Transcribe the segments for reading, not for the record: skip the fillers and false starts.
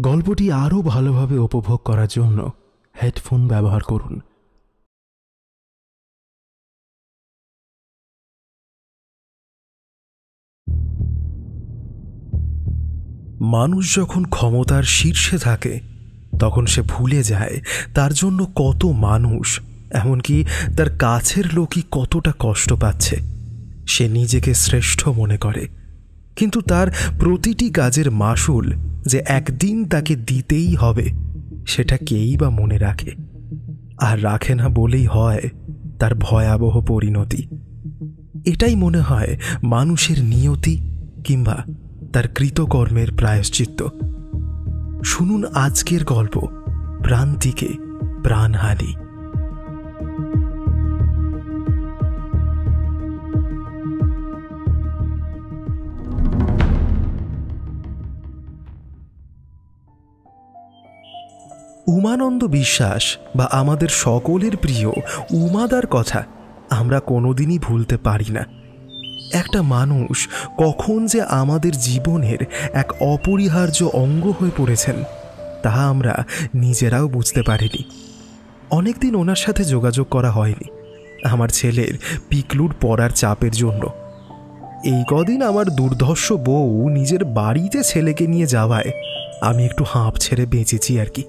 গল্পটি আরও ভালোভাবে উপভোগ করার জন্য হেডফোন ব্যবহার করুন। মানুষ যখন ক্ষমতার শীর্ষে থাকে তখন সে ভুলে যায় তার জন্য কত মানুষ, এমনকি তার কাছের লোকই কতটা কষ্ট পাচ্ছে। সে নিজেকে শ্রেষ্ঠ মনে করে, কিন্তু তার প্রতিটি কাজের মাসুল যে একদিন তাকে দিতেই হবে সেটা কেই বা মনে রাখে। আর রাখে না বলেই হয় তার ভয়াবহ পরিণতি। এটাই মনে হয় মানুষের নিয়তি কিংবা তার কৃতকর্মের প্রায়শ্চিত্ত। শুনুন আজকের গল্প, প্রান্তিকে প্রাণহানি। উমানন্দ বিশ্বাস বা আমাদের সকলের প্রিয় উমাদার কথা আমরা কোনোদিনই ভুলতে পারি না। একটা মানুষ কখন যে আমাদের জীবনের এক অপরিহার্য অঙ্গ হয়ে পড়েছেন তা আমরা নিজেরাও বুঝতে পারিনি। অনেকদিন ওনার সাথে যোগাযোগ করা হয়নি আমার ছেলের পিকলুর পড়ার চাপের জন্য। এই কদিন আমার দুর্ধর্ষ বউ নিজের বাড়িতে ছেলেকে নিয়ে যাওয়ায় আমি একটু হাঁপ ছেড়ে বেঁচেছি আর কি।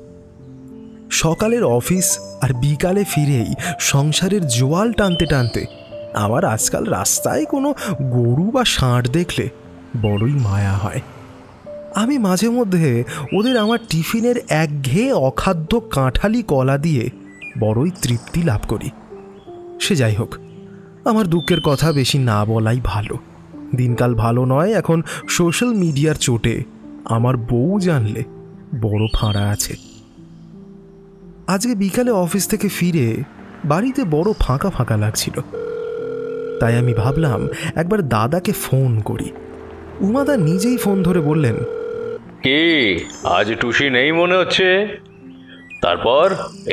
সকালের অফিস আর বিকালে ফিরেই সংসারের জোয়াল টানতে টানতে আমার আজকাল রাস্তায় কোনো গরু বা ষাঁড় দেখলে বড়ই মায়া হয়। আমি মাঝে মধ্যে ওদের আমার টিফিনের একঘেয়ে অখাদ্য কাঁঠালি কলা দিয়ে বড়ই তৃপ্তি লাভ করি। সে যাই হোক, আমার দুঃখের কথা বেশি না বলাই ভালো। দিনকাল ভালো নয় এখন। সোশ্যাল মিডিয়ার চোটে আমার বউ জানলে বড় ফাঁড়া আছে। আজকে বিকালে অফিস থেকে ফিরে বাড়িতে বড় ফাঁকা ফাঁকা লাগছিল, তাই আমি ভাবলাম একবার দাদাকে ফোন করি। উমাদা নিজেই ফোন ধরে বললেন, কি আজ টুসি নেই মনে হচ্ছে? তারপর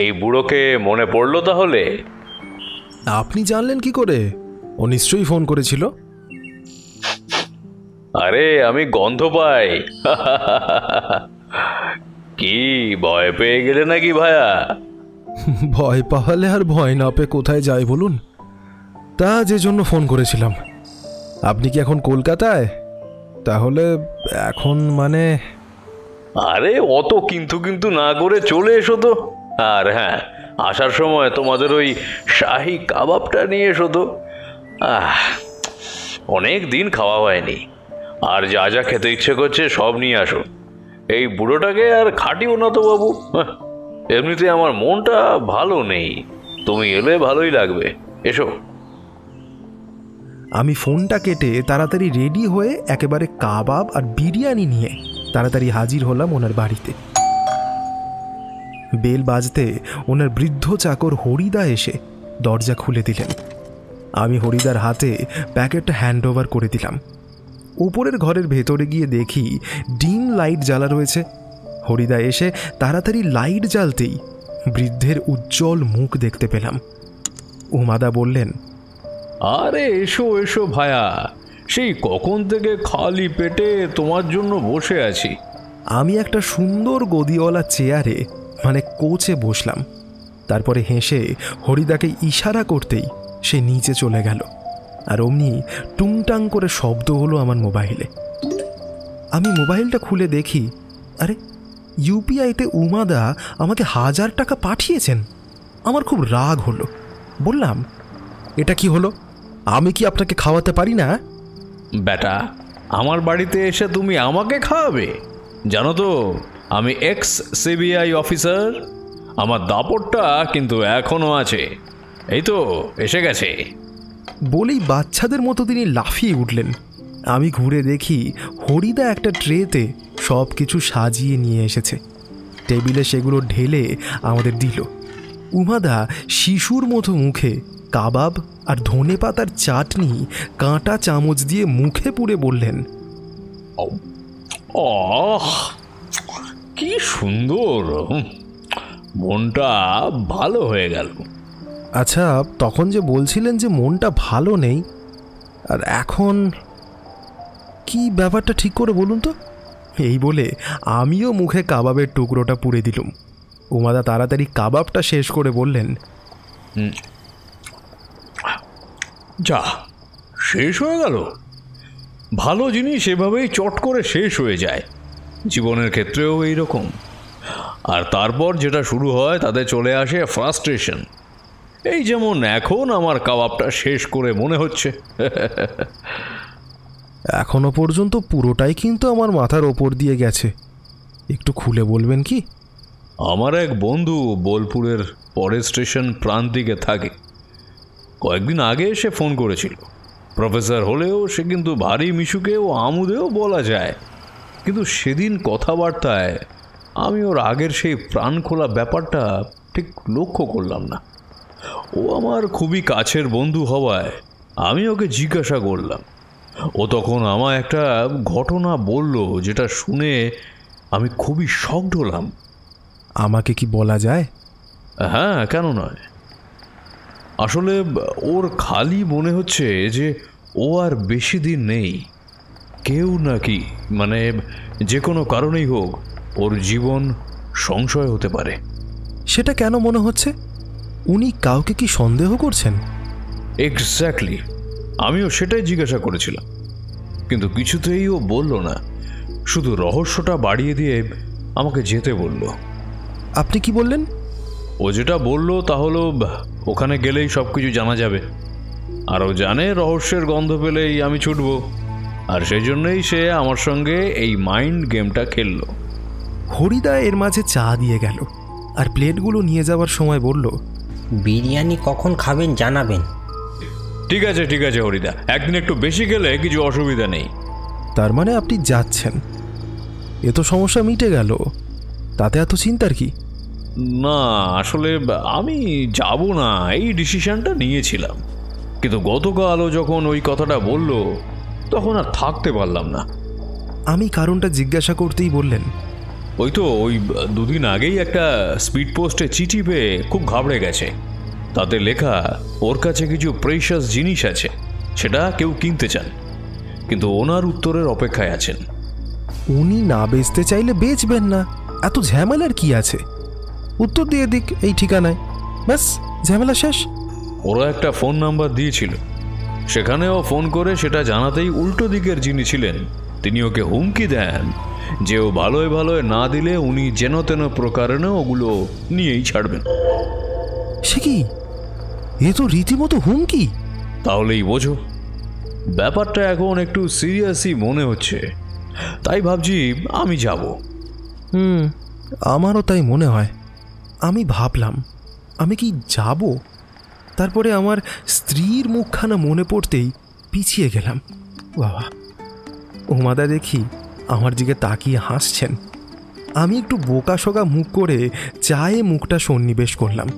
এই বুড়োকে মনে পড়লো তাহলে? আপনি জানলেন কি করে? ও নিশ্চয়ই ফোন করেছিল। আরে আমি গন্ধ পাই। কি ভয় পেয়ে গেলে নাকি ভায়া? ভয় পাওয়ালে আর ভয় না পেয়ে কোথায় যায় বলুন? তা যে জন্য ফোন করেছিলাম। আপনি কি এখন কলকাতায়? তাহলে এখন মানে আরে অত কিন্তু কিন্তু না করে চলে এসো তো। আর হ্যাঁ, আসার সময় তোমাদের ওই শাহি কাবাবটা নিয়ে এসো তো। অনেক দিন খাওয়া হয়নি। আর যা যা খেতে ইচ্ছে করছে সব নিয়ে আসো। এই বুড়োটাকে আর খাটিও না তো বাবু। এমনিতে আমার মনটা ভালো নেই, তুমি এলে ভালোই লাগবে। এসো। আমি ফোনটা কেটে তাড়াতাড়ি রেডি হয়ে একেবারে কাবাব আর বিরিয়ানি নিয়ে তাড়াতাড়ি হাজির হলাম ওনার বাড়িতে। বেল বাজতে ওনার বৃদ্ধ চাকর হরিদা এসে দরজা খুলে দিলেন। আমি হরিদার হাতে প্যাকেটটা হ্যান্ড ওভার করে দিলাম। উপরের ঘরের ভেতরে গিয়ে দেখি ডিম লাইট জ্বালা রয়েছে। হরিদা এসে তাড়াতাড়ি লাইট জ্বালতেই বৃদ্ধের উজ্জ্বল মুখ দেখতে পেলাম। উমাদা বললেন, আরে এসো এসো ভায়া, সেই কখন থেকে খালি পেটে তোমার জন্য বসে আছি। আমি একটা সুন্দর গদিওয়ালা চেয়ারে মানে কোচে বসলাম। তারপরে হেসে হরিদাকে ইশারা করতেই সে নিচে চলে গেল। আর অমনি টুংটাং করে শব্দ হলো আমার মোবাইলে। আমি মোবাইলটা খুলে দেখি, আরে ইউপিআইতে উমাদা আমাকে 1000 টাকা পাঠিয়েছেন। আমার খুব রাগ হলো। বললাম, এটা কি হলো? আমি কি আপনাকে খাওয়াতে পারি না? বেটা, আমার বাড়িতে এসে তুমি আমাকে খাওয়াবে? জানো তো আমি এক্স সিবিআই অফিসার। আমার দাপটটা কিন্তু এখনো আছে। এই তো এসে গেছে। বলেই বাচ্চাদের মতো তিনি লাফিয়ে উঠলেন। আমি ঘুরে দেখি হরিদা একটা ট্রেতে সব কিছু সাজিয়ে নিয়ে এসেছে। টেবিলে সেগুলো ঢেলে আমাদের দিল। উমাদা শিশুর মতো মুখে কাবাব আর ধনেপাতার চাটনি কাঁটা চামচ দিয়ে মুখে পুরে বললেন, কি সুন্দর, মনটা ভালো হয়ে গেল। আচ্ছা, তখন যে বলছিলেন যে মনটা ভালো নেই, আর এখন কি ব্যাপারটা ঠিক করে বলুন তো? এই বলে আমিও মুখে কাবাবের টুকরোটা পুড়ে দিলুম। উমাদা তাড়াতাড়ি কাবাবটা শেষ করে বললেন, যা, শেষ হয়ে গেল। ভালো জিনিস এভাবেই চট করে শেষ হয়ে যায়, জীবনের ক্ষেত্রেও এইরকম। আর তারপর যেটা শুরু হয় তাতে চলে আসে ফ্রাস্ট্রেশন। এই যেমন এখন আমার কাবাবটা শেষ করে মনে হচ্ছে। এখনো পর্যন্ত পুরোটাই কিন্তু আমার মাথার ওপর দিয়ে গেছে। একটু খুলে বলবেন কি? আমার এক বন্ধু বোলপুরের পরের স্টেশন প্রান্তিকে থাকে। কয়েকদিন আগে সে ফোন করেছিল। প্রফেসর হলেও সে কিন্তু ভারী মিশুকেও আমুদেও বলা যায়। কিন্তু সেদিন কথাবার্তায় আমি ওর আগের সেই প্রাণ খোলা ব্যাপারটা ঠিক লক্ষ্য করলাম না। ও আমার খুবই কাছের বন্ধু হওয়ায় আমি ওকে জিজ্ঞাসা করলাম। ও তখন আমায় একটা ঘটনা বলল, যেটা শুনে আমি খুবই শকড হলাম। আমাকে কি বলা যায়? হ্যাঁ, কেন নয়। আসলে ওর খালি মনে হচ্ছে যে ও আর বেশি দিন নেই। কেউ নাকি, মানে যে কোনো কারণেই হোক, ওর জীবন সংশয় হতে পারে। সেটা কেন মনে হচ্ছে? উনি কাউকে কি সন্দেহ করছেন? এক্স্যাক্টলি, আমিও সেটাই জিজ্ঞাসা করেছিলাম, কিন্তু কিছুতেই ও বলল না। শুধু রহস্যটা বাড়িয়ে দিয়ে আমাকে যেতে বলল। আপনি কি বললেন? ও যেটা বলল তা হলো ওখানে গেলেই সব কিছু জানা যাবে। আর ও জানে রহস্যের গন্ধ পেলেই আমি ছুটব। আর সেই জন্যই সে আমার সঙ্গে এই মাইন্ড গেমটা খেলল। হরিদা এর মাঝে চা দিয়ে গেল, আর প্লেটগুলো নিয়ে যাওয়ার সময় বলল, বিরিয়ানি কখন খাবেন জানাবেন। ঠিক আছে ঠিক আছে হরিদা, একদিন একটু বেশি গেলে কিছু অসুবিধা নেই। তার মানে আপনি যাচ্ছেন? এ তো সমস্যা মিটে গেল, তাতে এত চিন্তার কি? না, আসলে আমি যাব না এই ডিসিশনটা নিয়েছিলাম, কিন্তু গতকালও যখন ওই কথাটা বলল তখন আর থাকতে পারলাম না। আমি কারণটা জিজ্ঞাসা করতেই বললেন, ওই তো ওই দুদিন আগেই একটা স্পিড পোস্টে চিঠি পেয়ে খুব ঘাবড়ে গেছে। তাতে লেখা ওর কাছে কিছু প্রেশাস জিনিস আছে, সেটা কেউ কিনতে চান, কিন্তু ওনার উত্তরের অপেক্ষায় আছেন। উনি না বেচতে চাইলে বেচবেন না, এত ঝামেলার কি আছে? উত্তর দিয়ে দিক এই ঠিকানায়, ব্যাস ঝামেলা শেষ। ওরা একটা ফোন নাম্বার দিয়েছিল, সেখানেও ফোন করে সেটা জানাতেই উল্টো দিকের যিনি ছিলেন তিনি ওকে হুমকি দেন যে ও ভালোয় ভালোয় না দিলে উনি যেন তেন প্রকারেণ ওগুলো নিয়েই ছাড়বেন। সে কি? এ তো রীতিমতো হুমকি। তাহলেই বোঝো, ব্যাপারটা এখন একটু সিরিয়াসই মনে হচ্ছে। তাই ভাবছি আমি যাব। আমারও তাই মনে হয়। আমি ভাবলাম আমি কি যাব, তারপরে আমার স্ত্রীর মুখখানা মনে পড়তেই পিছিয়ে গেলাম। বাবা, উমাদা দেখি আমার দিকে তাকিয়ে হাসছেন। আমি একটু বোকাশোকা মুখ করে চায়ে মুখটা সন্নিবেশ করলাম।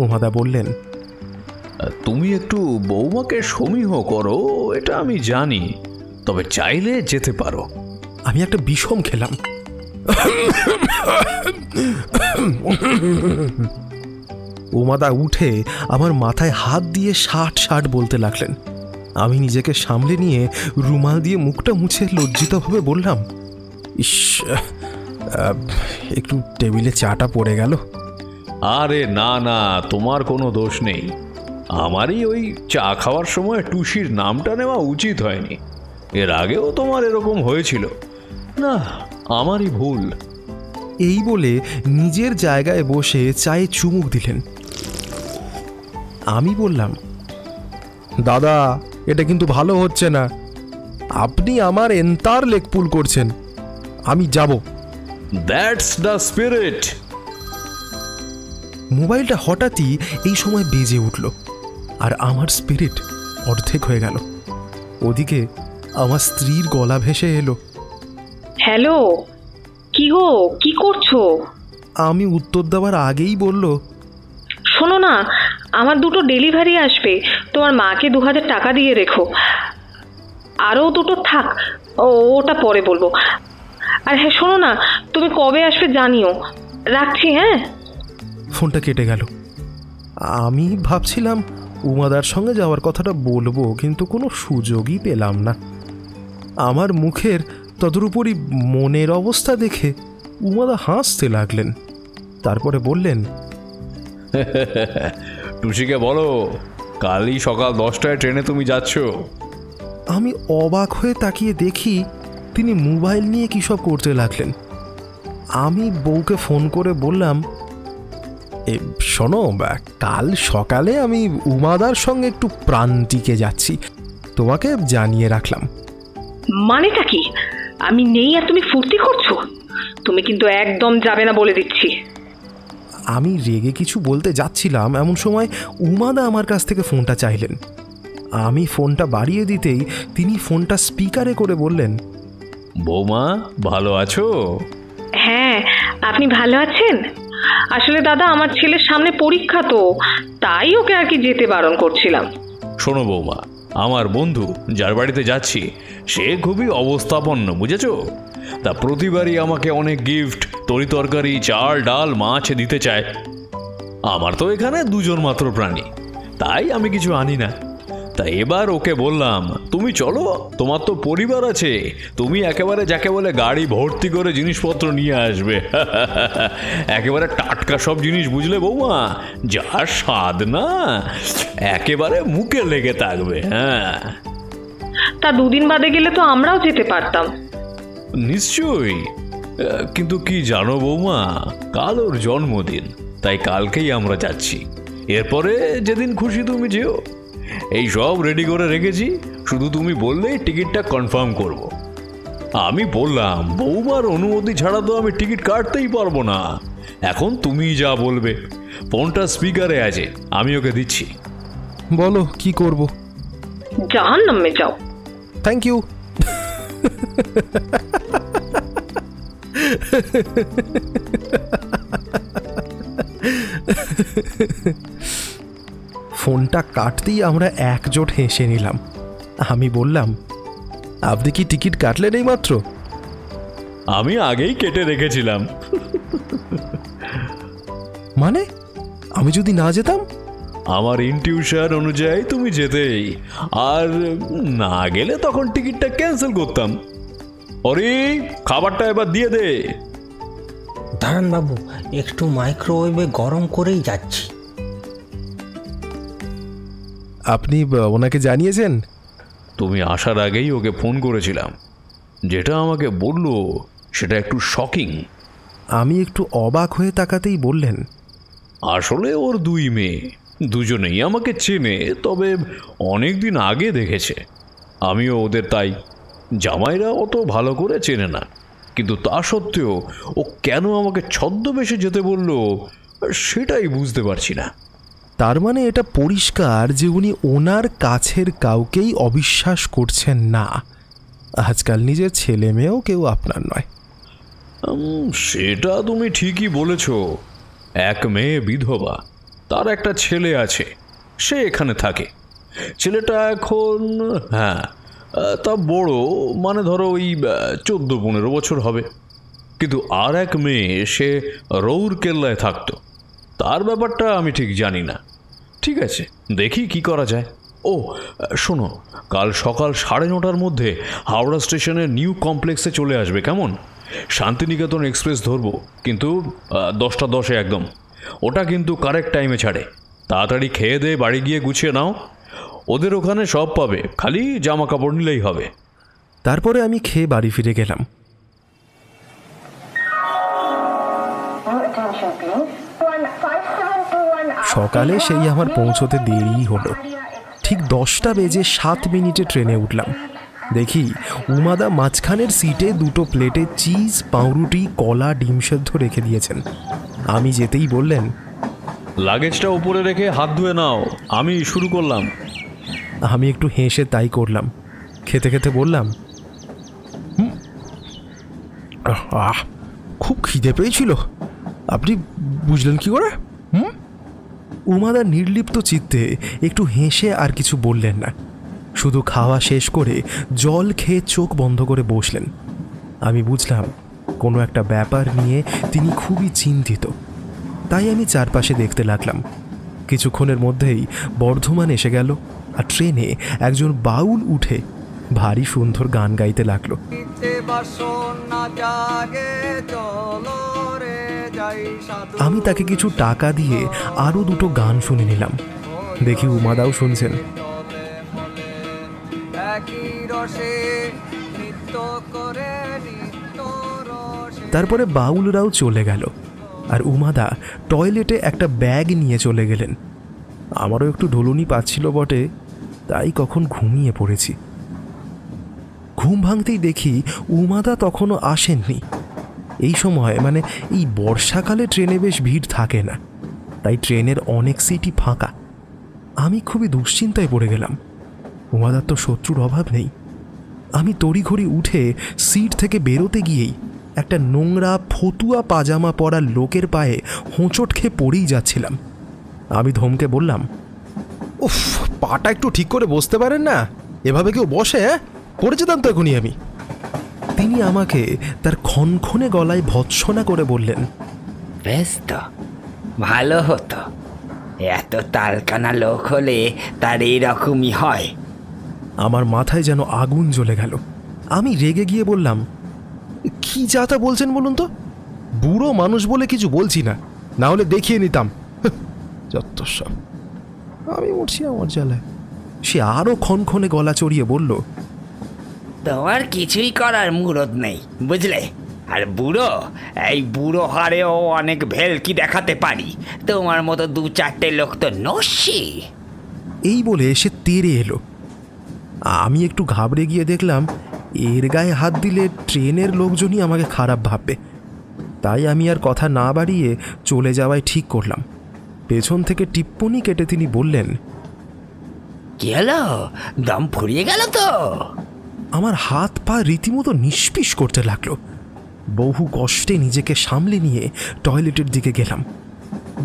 উমাদা বললেন, তুমি একটু বৌমাকে সমীহ করো, এটা আমি জানি, তবে চাইলে যেতে পারো। আমি একটা বিষম খেলাম। উমাদা উঠে আমার মাথায় হাত দিয়ে ষাট বলতে লাগলেন। আমি নিজেকে সামলে নিয়ে রুমাল দিয়ে মুখটা মুছে লজ্জিতভাবে বললাম, ইস, একটু টেবিলে চাটা পড়ে গেল। আরে না না, তোমার কোনো দোষ নেই। আমারই ওই চা খাওয়ার সময় টুসির নামটা নেওয়া উচিত হয়নি। এর আগেও তোমার এরকম হয়েছিল না, আমারই ভুল। এই বলে নিজের জায়গায় বসে চায়ে চুমুক দিলেন। আমি বললাম, দাদা, এটা কিন্তু ভালো হচ্ছে না। আপনি আমার এন্তার লেকপুল করছেন। আমি যাব। That's the spirit. মোবাইলটা হঠাৎই এই সময় বেজে উঠল, আর আমার স্পিরিট অর্ধেক হয়ে গেল। ওদিকে আমার স্ত্রীর গলা ভেসে এলো, হ্যালো, কি গো, কি করছো? আমি উত্তর দেওয়ার আগেই বলল, শোনো না, আমার দুটো ডেলিভারি আসবে, তোমার মাকে 2000 টাকা দিয়ে রেখো। আরও দুটো থাক, ওটা পরে বলবো। আর হ্যাঁ শোনো না, তুমি কবে আসবে জানিও। রাখছি, হ্যাঁ। ফোনটা কেটে গেল। আমি ভাবছিলাম উমাদার সঙ্গে যাওয়ার কথাটা বলবো, কিন্তু কোনো সুযোগই পেলাম না। আমার মুখের তদুপরি মনের অবস্থা দেখে উমাদা হাসতে লাগলেন। তারপরে বললেন, টুসিকে বলো কালই সকাল 10টায় ট্রেনে তুমি যাচ্ছ। আমি অবাক হয়ে তাকিয়ে দেখি তিনি মোবাইল নিয়ে কী সব করতে লাগলেন। আমি বউকে ফোন করে বললাম, শোনো, কাল সকালে আমি উমাদার সঙ্গে একটু প্রান্তিকে যাচ্ছি, তোমাকে জানিয়ে রাখলাম। মানেটা কি? আমি নেই আর তুমি ফুর্তি করছো? তুমি কিন্তু একদম যাবে না বলে দিচ্ছি। আমি রেগে কিছু বলতে যাচ্ছিলাম, এমন সময় উমাদা আমার কাছ থেকে ফোনটা চাইলেন। আমি ফোনটা বাড়িয়ে দিতেই তিনি ফোনটা স্পিকারে করে বললেন, বৌমা ভালো আছো? হ্যাঁ, আপনি ভালো আছেন? আসলে দাদা, আমার ছেলের সামনে পরীক্ষা, তো তাই ওকে আর কি যেতে বারণ করছিলাম। শোনো বৌমা, আমার বন্ধু যার বাড়িতে যাচ্ছি সে খুবই অবস্থাপন্ন, বুঝেছো? তা প্রতিবারই আমাকে অনেক গিফট, তরিতরকারি, চাল ডাল মাছ দিতে চায়। আমার তো এখানে দুজন মাত্র প্রাণী, তাই আমি কিছু আনি না। তা এবার ওকে বললাম, তুমি চলো, তোমার তো পরিবার আছে, তুমি একেবারে যাকে বলে গাড়ি ভর্তি করে জিনিসপত্র নিয়ে আসবে। একেবারে টাটকা সব জিনিস, বুঝলে বৌমা? যা স্বাদ না, একেবারে মুখে লেগে থাকবে। হ্যাঁ, তা দুদিন বাদে গেলে তো আমরাও যেতে পারতাম। নিশ্চয়ই, কিন্তু কি জানো বৌমা, কাল ওর জন্মদিন, তাই কালকেই আমরা যাচ্ছি। এরপরে যেদিন খুশি তুমি যেও। এই সব রেডি করে রেখেছি, শুধু তুমি বললেই টিকিটটা কনফার্ম করব। আমি বললাম, বৌমার অনুমতি ছাড়া তো আমি টিকিট কাটতেই পারবো না। এখন তুমি যা বলবে। ফোনটা স্পিকারে আছে, আমি ওকে দিচ্ছি। বলো কি করব? জাহান্নামে যাও। Thank you. ফোনটা কাটতেই আমরা একজোট হেসে নিলাম। আমি বললাম, আপনি কি টিকিট কাটলেন এই মাত্র? আমি আগেই কেটে রেখেছিলাম। মানে আমি যদি না যেতাম? আমার ইনটিউশন অনুযায়ী তুমি যেতেই, আর না গেলে তখন টিকিটটা ক্যান্সেল করতাম। অরে খাবারটা এবার দিয়ে দে। দাঁড়ান বাবু, একটু মাইক্রোওয়েভে গরম করেই যাচ্ছি। আপনি ওনাকে জানিয়েছেন? তুমি আসার আগেই ওকে ফোন করেছিলাম। যেটা আমাকে বললো সেটা একটু শকিং। আমি একটু অবাক হয়ে তাকাতেই বললেন, আসলে ওর দুই মেয়ে, দুজনেই আমাকে চেনে, তবে অনেক দিন আগে দেখেছে। আমিও ওদের তাই। জামাইরা অত ভালো করে চেনে না, কিন্তু তা সত্ত্বেও ও কেন আমাকে ছদ্মবেশে যেতে বলল সেটাই বুঝতে পারছি না। তার মানে এটা পরিষ্কার যে উনি ওনার কাছের কাউকেই অবিশ্বাস করছেন না। আজকাল নিজের ছেলে মেয়েও কেউ আপনার নয়। সেটা তুমি ঠিকই বলেছ। এক মেয়ে বিধবা, তার একটা ছেলে আছে, সে এখানে থাকে। ছেলেটা এখন, হ্যাঁ, তা বড়, মানে ধরো ওই 14-15 বছর হবে। কিন্তু আর এক মেয়ে, সে রৌরকেল্লায় থাকতো। তার ব্যাপারটা আমি ঠিক জানি না। ঠিক আছে, দেখি কি করা যায়। ও শোনো, কাল সকাল 9:30টার মধ্যে হাওড়া স্টেশনের নিউ কমপ্লেক্সে চলে আসবে, কেমন? শান্তিনিকেতন এক্সপ্রেস ধরবো, কিন্তু 10:10 একদম। ওটা কিন্তু কারেক্ট টাইমে ছাড়ে। তাড়াতাড়ি খেয়ে দিয়ে বাড়ি গিয়ে গুছিয়ে নাও। ওদের ওখানে সব পাবে, খালি জামা কাপড় নিলেই হবে। তারপরে আমি খেয়ে বাড়ি ফিরে গেলাম। সকালে সেই আমার পৌঁছতে দেরি হলো। ঠিক 10:07 ট্রেনে উঠলাম। দেখি উমাদা মাঝখানের সিটে দুটো প্লেটে চিজ, পাউরুটি, কলা, ডিম সেদ্ধ রেখে দিয়েছেন। আমি যেতেই বললেন, লাগেজটা উপরে রেখে হাত ধুয়ে নাও, আমি শুরু করলাম। আমি একটু হেসে তাই করলাম। খেতে খেতে বললাম, খুব খিদে পেয়েছিল। আপনি বুঝলেন কি করে? উমাদা নির্লিপ্ত চিত্তে একটু হেসে আর কিছু বললেন না, শুধু খাওয়া শেষ করে জল খেয়ে চোখ বন্ধ করে বসলেন। আমি বুঝলাম কোনো একটা ব্যাপার নিয়ে তিনি খুবই চিন্তিত। তাই আমি চারপাশে দেখতে লাগলাম। কিছুক্ষণের মধ্যেই বর্ধমান এসে গেল, আর ট্রেনে একজন বাউল উঠে ভারী সুন্দর গান গাইতে লাগলো। আমি তাকে কিছু টাকা দিয়ে আরো দুটো গান শুনে নিলাম। দেখি উমাদাও শুনছেন। তারপরে বাউলরাও চলে গেল, আর উমাদা টয়লেটে একটা ব্যাগ নিয়ে চলে গেলেন। আমারও একটু ঢোলুনি পাচ্ছিল বটে, তাই কখন ঘুমিয়ে পড়েছি। ঘুম ভাঙতেই দেখি উমাদা তখনও আসেননি। এই সময় মানে এই বর্ষাকালে ট্রেনে বেশ ভিড় থাকে না, তাই ট্রেনের অনেক সিটই ফাঁকা। আমি খুবই দুশ্চিন্তায় পড়ে গেলাম। উমাদার তো শত্রুর অভাব নেই। আমি তড়িঘড়ি উঠে সিট থেকে বেরোতে গিয়েই একটা নোংরা ফতুয়া পাজামা পরা লোকের পায়ে হোঁচট খেয়ে পড়েই যাচ্ছিলাম। আমি ধমকে বললাম, উফ, পাটা একটু ঠিক করে বসতে পারেন না? এভাবে কেউ বসে? পড়ে যেতাম তো এখনই আমি। তিনি আমাকে তার ক্ষণক্ষণে গলায় ভৎসনা করে বললেন, বেশ তো, ভালো হতো। এত তালকানা লোক হলে তার এইরকমই হয়। আমার মাথায় যেন আগুন জ্বলে গেল। আমি রেগে গিয়ে বললাম, কি যাতা বলছেন বলুন তো? বুড়ো মানুষ বলে কিছু বলছি না, না হলে দেখিয়ে নিতাম। যত সব, আমি উঠছি আমার জ্বালায়। সে আরো ক্ষণক্ষণে গলা চড়িয়ে বলল, তোমার কিছুই করার মুরদ নেই, বুঝলে? আর বুড়ো, এই বুড়ো হারেও অনেক ভেলকি দেখাতে পারি। তোমার মতো দু চারটে লোক তো নস্যি। এই বলে সে তেড়ে এলো। আমি একটু ঘাবড়ে গিয়ে দেখলাম এর গায়ে হাত দিলে ট্রেনের লোকজনই আমাকে খারাপ ভাববে। তাই আমি আর কথা না বাড়িয়ে চলে যাওয়াই ঠিক করলাম। পেছন থেকে টিপ্পনি কেটে তিনি বললেন, কি হলো, দম ফুরিয়ে গেল তো? আমার হাত পা রীতিমতো নিষ্পিস করতে লাগলো। বহু কষ্টে নিজেকে সামলে নিয়ে টয়লেটের দিকে গেলাম।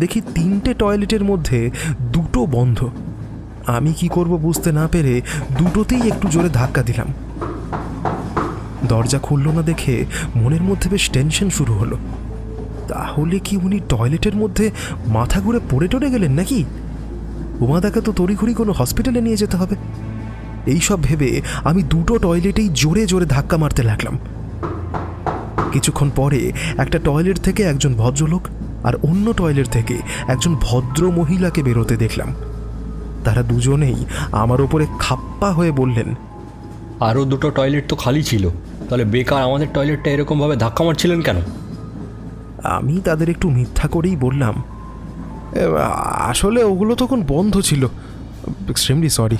দেখি 3টে টয়লেটের মধ্যে 2টো বন্ধ। আমি কি করব বুঝতে না পেরে দুটোতেই একটু জোরে ধাক্কা দিলাম। দরজা খুলল না দেখে মনের মধ্যে বেশ টেনশন শুরু হলো। তাহলে কি উনি টয়লেটের মধ্যে মাথা ঘুরে পড়ে টড়ে গেলেন নাকি? উমাদাকে তো তড়িঘড়ি কোনো হসপিটালে নিয়ে যেতে হবে। এইসব ভেবে আমি 2টো টয়লেটেই জোরে জোরে ধাক্কা মারতে লাগলাম। কিছুক্ষণ পরে একটা টয়লেট থেকে একজন ভদ্রলোক আর অন্য টয়লেট থেকে একজন ভদ্র মহিলাকে বেরোতে দেখলাম। তারা দুজনেই আমার ওপরে খাপ্পা হয়ে বললেন, আরও 2টো টয়লেট তো খালি ছিল, তাহলে বেকার আমাদের টয়লেটটা এরকমভাবে ধাক্কা মারছিলেন কেন? আমি তাদের একটু মিথ্যা করেই বললাম, আসলে ওগুলো তখন বন্ধ ছিল, এক্সট্রিমলি সরি।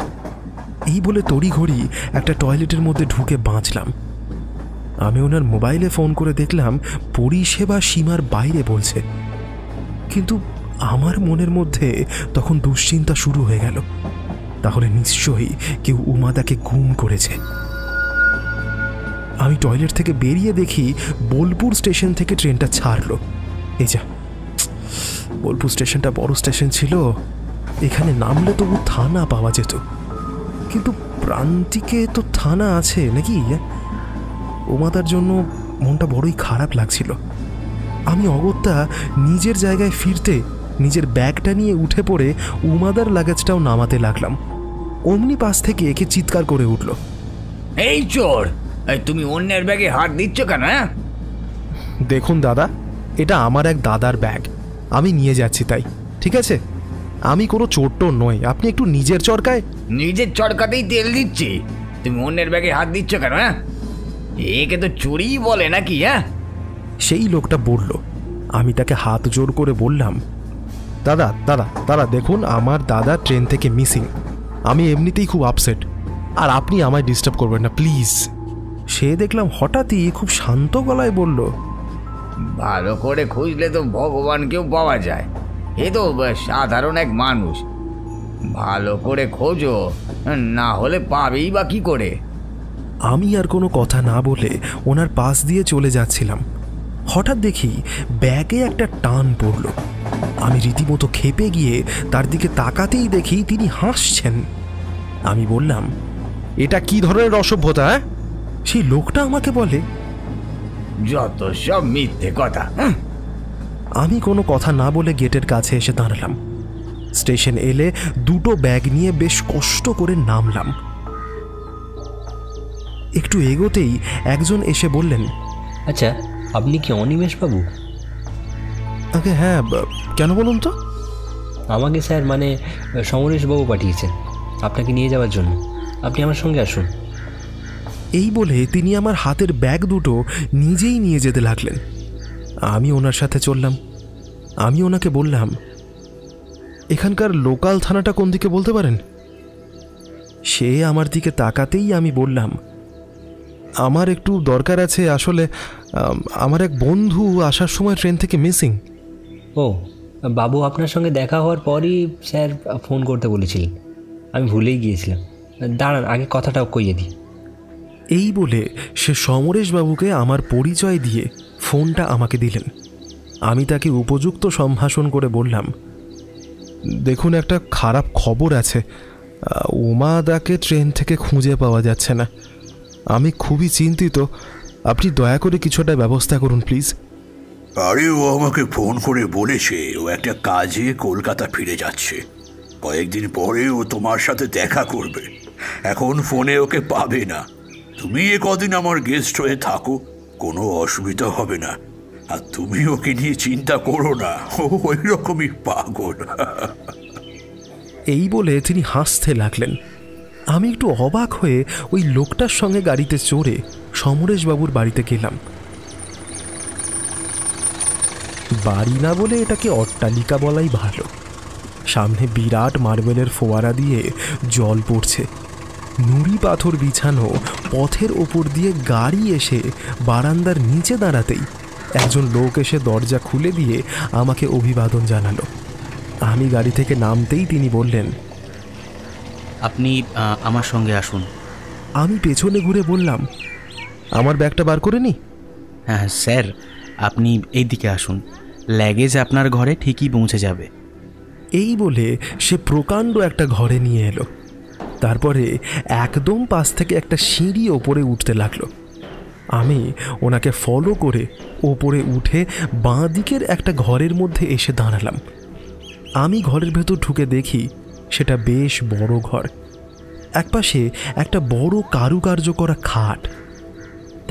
এই বলে তড়িঘড়ি একটা টয়লেটের মধ্যে ঢুকে বাঁচলাম। আমি ওনার মোবাইলে ফোন করে দেখলাম পরিষেবা সীমার বাইরে বলছে, কিন্তু আমার মনের মধ্যে তখন দুশ্চিন্তা শুরু হয়ে গেল। তাহলে নিশ্চয়ই কেউ উমাদাকে গুম করেছে। আমি টয়লেট থেকে বেরিয়ে দেখি বোলপুর স্টেশন থেকে ট্রেনটা ছাড়লো। এই যা, বোলপুর স্টেশনটা বড় স্টেশন ছিল, এখানে নামলে তবু থানা পাওয়া যেত, কিন্তু প্রান্তিকে তো থানা আছে নাকি? উমাদার জন্য মনটা বড়ই খারাপ লাগছিল। আমি অগত্যা নিজের জায়গায় ফিরতে নিজের ব্যাগটা নিয়ে উঠে পড়ে উমাদার লাগেজটাও নামাতে লাগলাম। অমনি পাশ থেকে একে চিৎকার করে উঠল, এই চোর, তুমি অন্যের ব্যাগে হাত দিচ্ছ কেন? দেখুন দাদা, এটা আমার এক দাদার ব্যাগ, আমি নিয়ে যাচ্ছি তাই, ঠিক আছে? আমি কোনো চোরটো নই, আপনি একটু নিজের চরকায়। নিজের চরকাতেই তেল দিচ্ছি, তুমি অন্যের ব্যাগে হাত দিচ্ছ কেন? একে তো চুরি বলে নাকি? সেই লোকটা বলল। আমি তাকে হাত জোর করে বললাম, দাদা দাদা দাদা দেখুন, আমার দাদা ট্রেন থেকে মিসিং। আমি এমনিতেই খুব আপসেট, আর আপনি আমায় ডিস্টার্ব করবেন না প্লিজ। সে দেখলাম হঠাৎই খুব শান্ত গলায় বলল, ভালো করে খুঁজলে তো ভগবানকেও পাওয়া যায়, এ তো সাধারণ এক মানুষ। ভালো করে খোঁজো, না হলে পাবেই বা কি করে? আমি আর কোনো কথা না বলে ওনার পাশ দিয়ে চলে যাচ্ছিলাম। হঠাৎ দেখি ব্যাগে একটা টান পড়ল। আমি রীতিমতো খেপে গিয়ে তার দিকে তাকাতেই দেখি তিনি হাসছেন। আমি বললাম, এটা কি ধরনের অসভ্যতা? সেই লোকটা আমাকে বলে, যত সব মিথ্যে কথা। আমি কোনো কথা না বলে গেটের কাছে এসে দাঁড়ালাম। স্টেশন এলে 2টো ব্যাগ নিয়ে বেশ কষ্ট করে নামলাম। একটু এগোতেই একজন এসে বললেন, আচ্ছা, আপনি কি অনিমেষ বাবু? আগে হ্যাঁ, কেন বলুন তো? আমাকে স্যার মানে সমরেশবাবু পাঠিয়েছেন আপনাকে নিয়ে যাওয়ার জন্য। আপনি আমার সঙ্গে আসুন। এই বলে তিনি আমার হাতের ব্যাগ দুটো নিজেই নিয়ে যেতে লাগলেন। আমি ওনার সাথে চললাম। আমি ওনাকে বললাম, এখানকার লোকাল থানাটা কোন দিকে বলতে পারেন? সে আমার দিকে তাকাতেই আমি বললাম, আমার একটু দরকার আছে, আসলে আমার এক বন্ধু আসার সময় ট্রেন থেকে মিসিং। ও, বাবু আপনার সঙ্গে দেখা হওয়ার পরই স্যার ফোন করতে বলেছিলেন, আমি ভুলেই গিয়েছিলাম। দাঁড়ান, আগে কথাটাও কইয়ে দিই। এই বলে সে সমরেশবাবুকে আমার পরিচয় দিয়ে ফোনটা আমাকে দিলেন। আমি তাকে উপযুক্ত সম্ভাষণ করে বললাম, দেখুন, একটা খারাপ খবর আছে। উমাদাকে ট্রেন থেকে খুঁজে পাওয়া যাচ্ছে না। আমি খুবই চিন্তিত। আপনি দয়া করে কিছুটা ব্যবস্থা করুন প্লিজ। আরে, ও আমাকে ফোন করে বলেছে ও একটা কাজে কলকাতা ফিরে যাচ্ছে। কয়েকদিন পরে ও তোমার সাথে দেখা করবে। এখন ফোনে ওকে পাবে না। তুমি এ কদিন আমার গেস্ট হয়ে থাকো, কোনো অসুবিধা হবে না। আর তুমি ওকে নিয়ে চিন্তা করো না, ও ওই রকমই পাগল। এই বলে তিনি হাসতে লাগলেন। আমি একটু অবাক হয়ে ওই লোকটার সঙ্গে গাড়িতে চড়ে সমরেশবাবুর বাড়িতে গেলাম। বাড়ি না বলে এটাকে অট্টালিকা বলাই ভালো। সামনে বিরাট মার্বেলের ফোয়ারা দিয়ে জল পড়ছে। নুড়ি পাথর বিছানো পথের ওপর দিয়ে গাড়ি এসে বারান্দার নিচে দাঁড়াতেই একজন লোক এসে দরজা খুলে দিয়ে আমাকে অভিবাদন জানালো। আমি গাড়ি থেকে নামতেই তিনি বললেন, আপনি আমার সঙ্গে আসুন। আমি পেছনে ঘুরে বললাম, আমার ব্যাগটা বার করে নি? হ্যাঁ স্যার, আপনি এই দিকে আসুন, লাগেজ আপনার ঘরে ঠিকই পৌঁছে যাবে। এই বলে সে প্রকাণ্ড একটা ঘরে নিয়ে এলো। তারপরে একদম পাশ থেকে একটা সিঁড়ি ওপরে উঠতে লাগলো। আমি ওনাকে ফলো করে ওপরে উঠে বাঁ দিকের একটা ঘরের মধ্যে এসে দাঁড়ালাম। আমি ঘরের ভেতর ঢুকে দেখি সেটা বেশ বড় ঘর। একপাশে একটা বড় কারুকার্য করা খাট,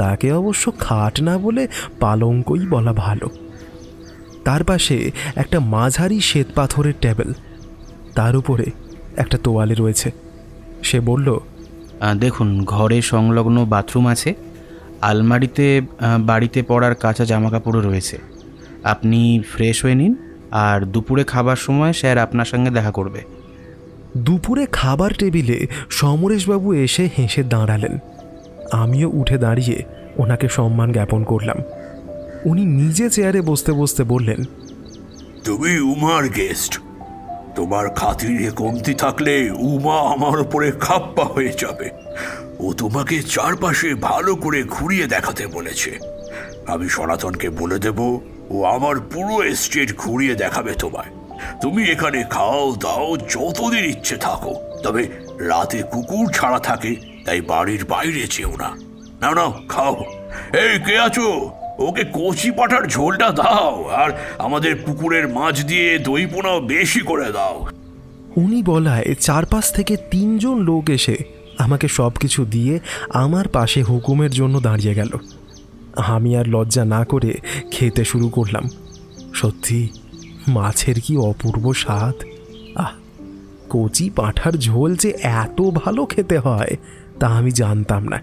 তাকে অবশ্য খাট না বলে পালঙ্কই বলা ভালো। তার পাশে একটা মাঝারি শ্বেত পাথরের টেবিল, তার উপরে একটা তোয়ালে রয়েছে। সে বলল, দেখুন, ঘরে সংলগ্ন বাথরুম আছে, আলমারিতে বাড়িতে পরার কাঁচা জামাকাপড়ও রয়েছে। আপনি ফ্রেশ হয়ে নিন, আর দুপুরে খাবার সময় স্যার আপনার সঙ্গে দেখা করবে। দুপুরে খাবার টেবিলে সমরেশবাবু এসে হেসে দাঁড়ালেন। আমিও উঠে দাঁড়িয়ে ওনাকে সম্মান জ্ঞাপন করলাম। উনি নিজে চেয়ারে বসতে বসতে বললেন, তুমি উমার গেস্ট। তোমার খাতিরে কমতি থাকলে উমা আমার উপরে খাপ্পা হয়ে যাবে। ও তোমাকে চারপাশে ভালো করে ঘুরিয়ে দেখাতে বলেছে। আমি সনাতনকে বলে দেব, ও আমার পুরো এস্টেট ঘুরিয়ে দেখাবে তোমায়। তুমি এখানে খাও দাও, যতদিন ইচ্ছে থাকো, তবে রাতে কুকুর ছাড়া থাকে, তাই বাড়ির বাইরে যেও না। নাও নাও, খাও। এই, কে আছো? ওকে কচি পাঠার ঝোলটা দাও, আর আমাদের পুকুরের মাছ দিয়ে দই পোনাও বেশি করে দাও। উনি বলায় চারপাশ থেকে 3 জন লোক এসে আমাকে সব কিছু দিয়ে আমার পাশে হুকুমের জন্য দাঁড়িয়ে গেল। আমি আর লজ্জা না করে খেতে শুরু করলাম। সত্যি মাছের কি অপূর্ব স্বাদ! কচি পাঁঠার ঝোল যে এত ভালো খেতে হয় তা আমি জানতাম না।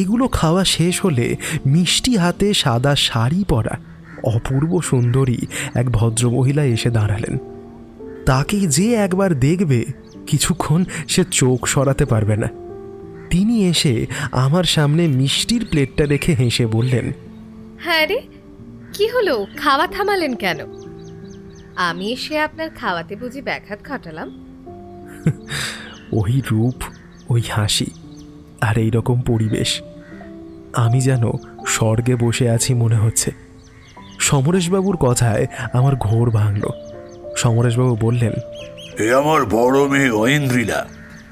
এগুলো খাওয়া শেষ হলে মিষ্টি হাতে সাদা শাড়ি পরা অপূর্ব সুন্দরী এক ভদ্রমহিলা এসে দাঁড়ালেন। তাকে যে একবার দেখবে কিছুক্ষণ সে চোখ সরাতে পারবে না। তিনি এসে আমার সামনে মিষ্টির প্লেটটা রেখে হেসে বললেন, হ্যাঁ রে, কি হলো, খাওয়া থামালেন কেন? আমি এসে আপনার খাওয়াতে বুঝি ব্যাঘাত ঘটালাম? ওই রূপ, ওই হাসি, আর এইরকম পরিবেশ, আমি যেন স্বর্গে বসে আছি মনে হচ্ছে। সমরেশবাবুর কথায় আমার ঘোর ভাঙল। সমরেশবাবু বললেন, এ আমার বড় মেয়ে ঐন্দ্রিলা।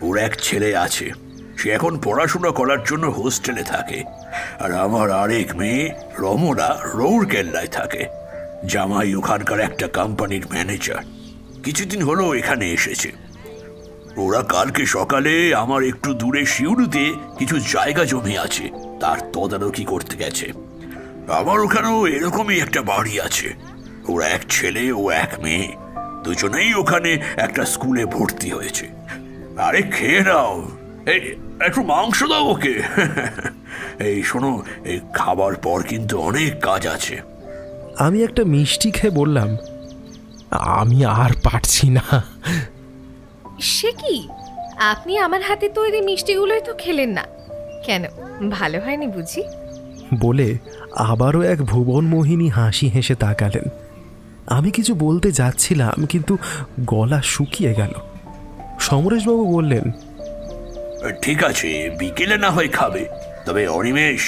ওর এক ছেলে আছে, সে এখন পড়াশোনা করার জন্য হোস্টেলে থাকে। আর আমার আরেক মেয়ে রমনা রৌরকেল্লায় থাকে। জামাই ওখানকার একটা কোম্পানির ম্যানেজার। কিছুদিন হলো এখানে এসেছে। ওরা কালকে সকালে আমার একটু দূরে শিউড়িতে কিছু জায়গা জমি আছে, তার তদারকি করতে গেছে। আমার ওখানেও এরকমই একটা বাড়ি আছে। ওরা এক ছেলে ও এক মেয়ে, দুজনেই ওখানে একটা স্কুলে ভর্তি হয়েছে। আরে খেয়ে নাও, এই একটু মাংস দাও ওকে। এই শোনো, এই খাবার পর কিন্তু অনেক কাজ আছে। আমি একটা মিষ্টি খেয়ে বললাম, আমি আর পারছি না। সে কি, আপনি আমার হাতে তৈরি মিষ্টিগুলোই তো খেলেন না কেন? ভালো হয়নি বুঝি? বলে আবারও এক ভুবনমোহিনী হাসি হেসে তাকালেন। আমি কিছু বলতে যাচ্ছিলাম, কিন্তু গলা শুকিয়ে গেল। সমরেশবাবু বললেন, ঠিক আছে, বিকেলে না হয় খাবে, তবে অনিমেষ,